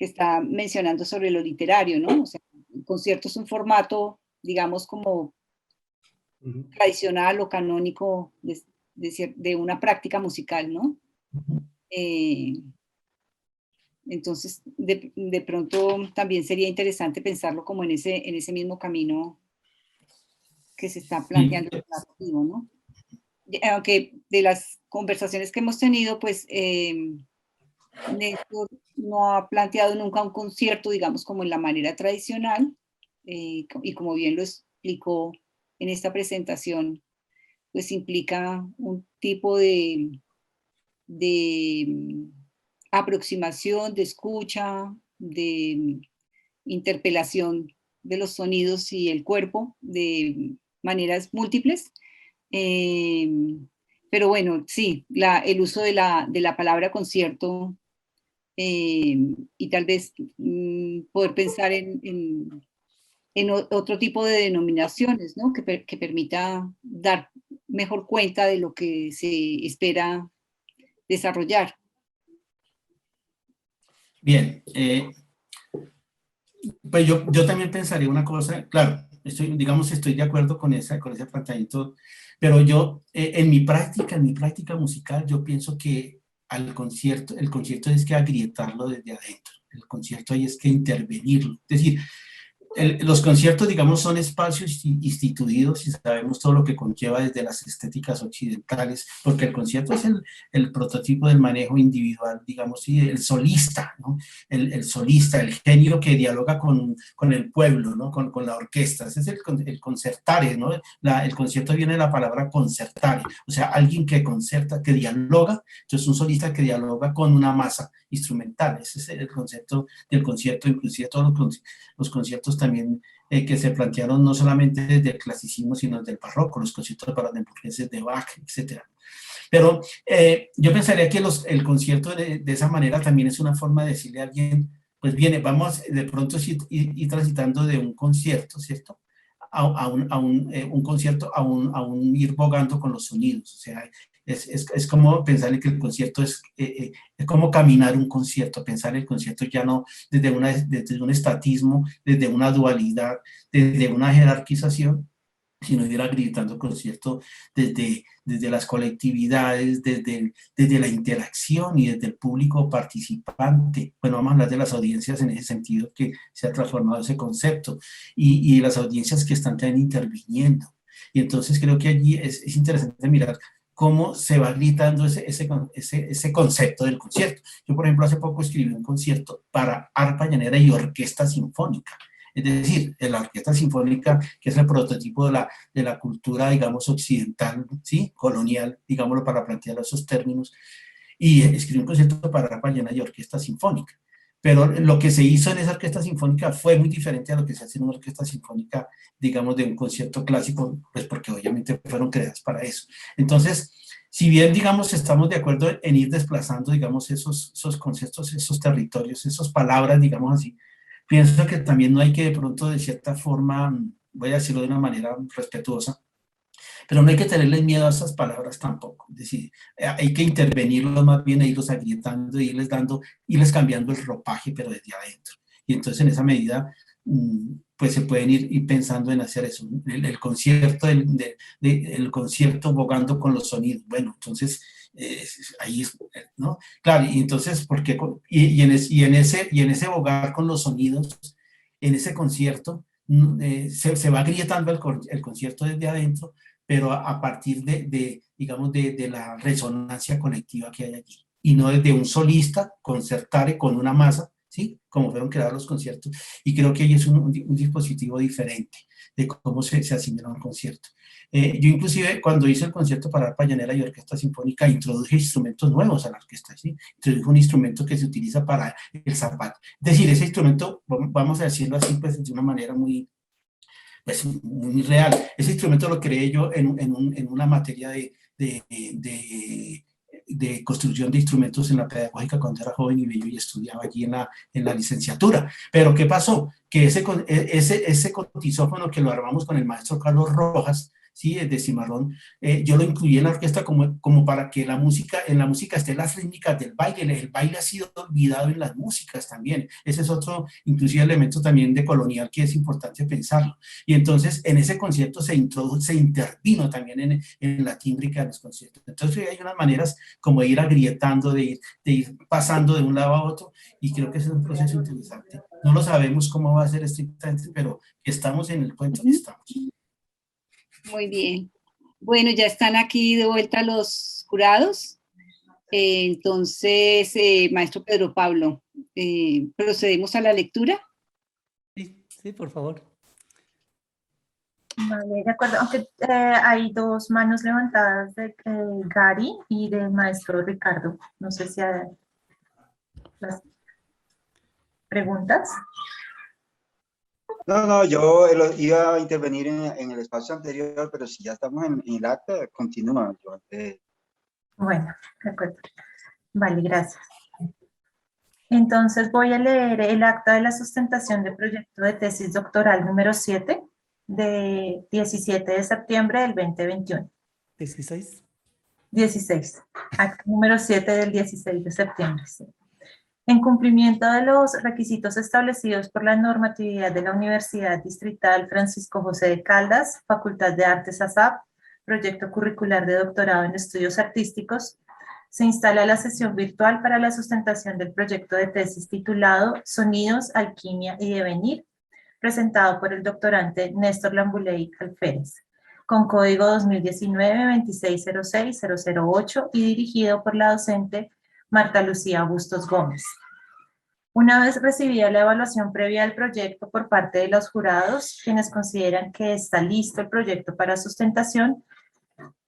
está mencionando sobre lo literario, ¿no? O sea, el concierto es un formato, digamos, como tradicional o canónico de una práctica musical, ¿no? Entonces, de pronto también sería interesante pensarlo como en ese mismo camino que se está planteando el narrativo, ¿no? Aunque de las conversaciones que hemos tenido, pues Néstor no ha planteado nunca un concierto, digamos, como en la manera tradicional, y como bien lo explicó en esta presentación, pues implica un tipo de aproximación, de escucha, de interpelación de los sonidos y el cuerpo de maneras múltiples. Pero bueno, sí, el uso de la palabra concierto y tal vez poder pensar en otro tipo de denominaciones, ¿no? que permita dar mejor cuenta de lo que se espera desarrollar. Bien, pues yo también pensaría una cosa, claro, estoy de acuerdo con ese planteamiento, pero yo en mi práctica musical, yo pienso que el concierto es que agrietarlo desde adentro, el concierto ahí es que intervenirlo, es decir, los conciertos, digamos, son espacios instituidos y sabemos todo lo que conlleva desde las estéticas occidentales, porque el concierto es el prototipo del manejo individual, digamos, y el solista, ¿no? El solista, el genio que dialoga con el pueblo, ¿no? Con la orquesta. Ese es el concertare, ¿no? El concierto viene de la palabra concertare, o sea, alguien que concerta, que dialoga, entonces un solista que dialoga con una masa instrumental. Ese es el concepto del concierto, inclusive todos los conciertos también que se plantearon no solamente desde el clasicismo, sino desde el barroco, los conciertos para burgueses de Bach, etc. Pero yo pensaría que el concierto de esa manera también es una forma de decirle a alguien, pues viene, vamos de pronto ir transitando de un concierto, ¿cierto? A un concierto, a un ir bogando con los sonidos, o sea, es como pensar que el concierto es como caminar un concierto, pensar el concierto ya no desde un estatismo, desde una dualidad, desde una jerarquización, sino ir gritando concierto desde las colectividades, desde la interacción y desde el público participante. Bueno, vamos a hablar de las audiencias en ese sentido que se ha transformado ese concepto y las audiencias que están también interviniendo. Y entonces creo que allí es interesante mirar cómo se va gritando ese concepto del concierto. Yo, por ejemplo, hace poco escribí un concierto para arpa llanera y orquesta sinfónica. Es decir, la orquesta sinfónica, que es el prototipo de la cultura, digamos, occidental, ¿sí? Colonial, digámoslo para plantear esos términos. y escribió un concierto para arpa llanera y orquesta sinfónica. Pero lo que se hizo en esa orquesta sinfónica fue muy diferente a lo que se hace en una orquesta sinfónica, digamos, de un concierto clásico, pues porque obviamente fueron creadas para eso. Entonces, si bien, digamos, estamos de acuerdo en ir desplazando, digamos, esos conceptos, esos territorios, esas palabras, digamos así, pienso que también no hay que de pronto, de cierta forma, voy a decirlo de una manera respetuosa, pero no hay que tenerles miedo a esas palabras tampoco. Es decir, hay que intervenirlos más bien, e irlos agrietando, irles dando, irles cambiando el ropaje, pero desde adentro. Y entonces en esa medida, pues se pueden ir pensando en hacer eso. El concierto, el concierto bogando con los sonidos. Bueno, entonces ahí es, ¿no? Claro, y entonces, porque en ese bogar con los sonidos, en ese concierto, se va agrietando el concierto desde adentro, pero a partir digamos, de la resonancia colectiva que hay allí, y no desde un solista concertare con una masa, ¿sí? Como fueron creados los conciertos, y creo que ahí es un dispositivo diferente de cómo se asimila un concierto. Yo inclusive cuando hice el concierto para arpa llanera y orquesta sinfónica introduje instrumentos nuevos a la orquesta, ¿sí? Introduje un instrumento que se utiliza para el zapato. Es decir, ese instrumento, vamos a decirlo así, pues de una manera muy real. Ese instrumento lo creé yo en una materia de construcción de instrumentos en la pedagógica cuando era joven y bello y estudiaba allí en la licenciatura. Pero ¿qué pasó? Que ese cotisófono que lo armamos con el maestro Carlos Rojas, ¿sí? De Cimarrón, yo lo incluí en la orquesta como para que en la música esté las rítmicas del baile. El baile ha sido olvidado en las músicas también. Ese es otro, inclusive, elemento también de colonial que es importante pensarlo. Y entonces, en ese concierto se intervino también en la tímbrica de los conciertos. Entonces, hay unas maneras como de ir agrietando, de ir pasando de un lado a otro, y creo que ese es un proceso interesante. No lo sabemos cómo va a ser estrictamente, pero estamos en el cuento que estamos. Muy bien. Bueno, ya están aquí de vuelta los jurados. Entonces, maestro Pedro Pablo, ¿procedemos a la lectura? Sí, por favor. Vale, de acuerdo. Aunque hay dos manos levantadas de Gary y del maestro Ricardo. No sé si hay las preguntas. No, yo iba a intervenir en el espacio anterior, pero si ya estamos en el acta, continúa. Bueno, de acuerdo. Vale, gracias. Entonces voy a leer el acta de la sustentación de proyecto de tesis doctoral número 7 de 17 de septiembre del 2021. 16. 16. Acta número 7 del 16 de septiembre. Sí. En cumplimiento de los requisitos establecidos por la normatividad de la Universidad Distrital Francisco José de Caldas, Facultad de Artes ASAP, proyecto curricular de doctorado en estudios artísticos, se instala la sesión virtual para la sustentación del proyecto de tesis titulado Sonidos, Alquimia y Devenir, presentado por el doctorante Néstor Lambuley Alférez, con código 2019-2606-008 y dirigido por la docente Marta Lucía Bustos Gómez. Una vez recibida la evaluación previa del proyecto por parte de los jurados, quienes consideran que está listo el proyecto para sustentación,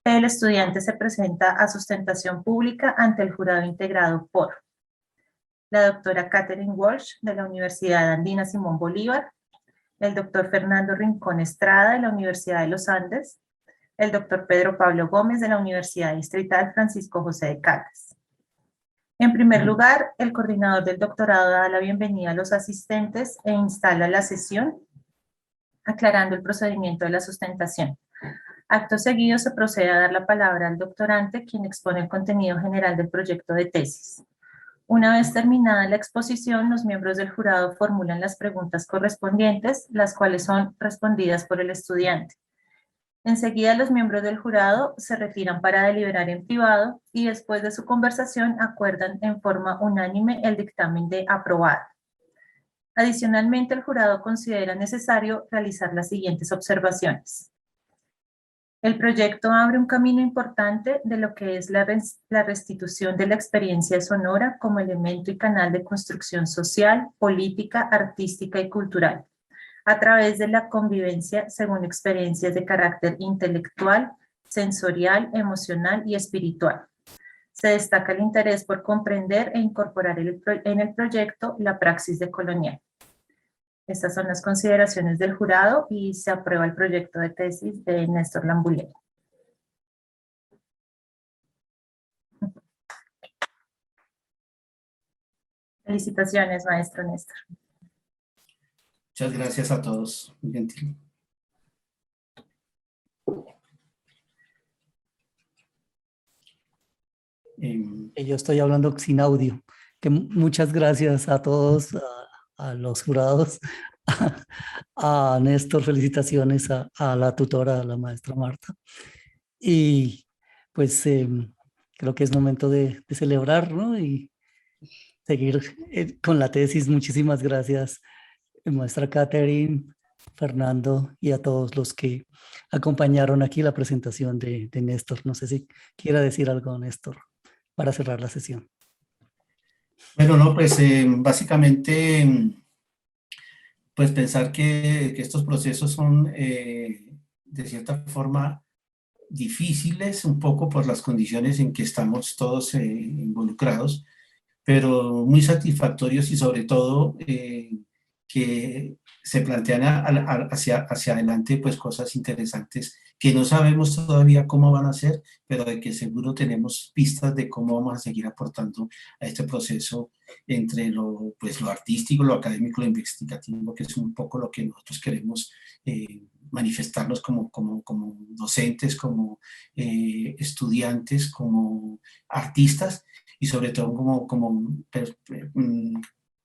el estudiante se presenta a sustentación pública ante el jurado integrado por la doctora Catherine Walsh de la Universidad Andina Simón Bolívar, el doctor Fernando Rincón Estrada de la Universidad de los Andes, el doctor Pedro Pablo Gómez de la Universidad Distrital Francisco José de Caldas. En primer lugar, el coordinador del doctorado da la bienvenida a los asistentes e instala la sesión, aclarando el procedimiento de la sustentación. Acto seguido se procede a dar la palabra al doctorante, quien expone el contenido general del proyecto de tesis. Una vez terminada la exposición, los miembros del jurado formulan las preguntas correspondientes, las cuales son respondidas por el estudiante. Enseguida los miembros del jurado se retiran para deliberar en privado y después de su conversación acuerdan en forma unánime el dictamen de aprobado. Adicionalmente, el jurado considera necesario realizar las siguientes observaciones. El proyecto abre un camino importante de lo que es la restitución de la experiencia sonora como elemento y canal de construcción social, política, artística y cultural, a través de la convivencia según experiencias de carácter intelectual, sensorial, emocional y espiritual. Se destaca el interés por comprender e incorporar en el proyecto la praxis decolonial. Estas son las consideraciones del jurado y se aprueba el proyecto de tesis de Néstor Lambulé. Felicitaciones, maestro Néstor. Muchas gracias a todos. Muy gentil. Yo estoy hablando sin audio. Que muchas gracias a todos, a los jurados, a Néstor, felicitaciones a la tutora, a la maestra Marta. Y pues creo que es momento de celebrar, ¿no? Y seguir con la tesis. Muchísimas gracias, maestra Catherine, Fernando y a todos los que acompañaron aquí la presentación de Néstor. No sé si quiera decir algo, Néstor, para cerrar la sesión. Bueno, no, pues básicamente, pues pensar que estos procesos son de cierta forma difíciles, un poco por las condiciones en que estamos todos involucrados, pero muy satisfactorios y sobre todo que se plantean hacia adelante pues cosas interesantes que no sabemos todavía cómo van a ser, pero de que seguro tenemos pistas de cómo vamos a seguir aportando a este proceso entre lo artístico, lo académico, lo investigativo, que es un poco lo que nosotros queremos manifestarnos como docentes, como estudiantes, como artistas y sobre todo como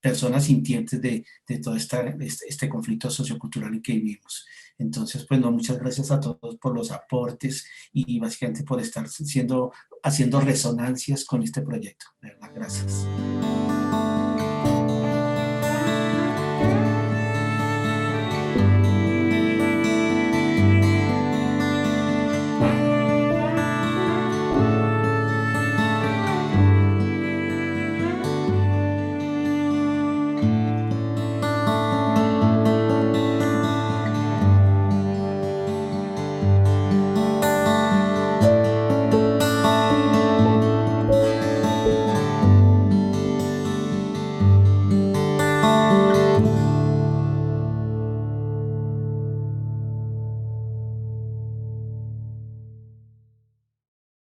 personas sintientes de todo este conflicto sociocultural en que vivimos. Entonces, pues no, muchas gracias a todos por los aportes y básicamente por estar haciendo resonancias con este proyecto. De verdad, gracias.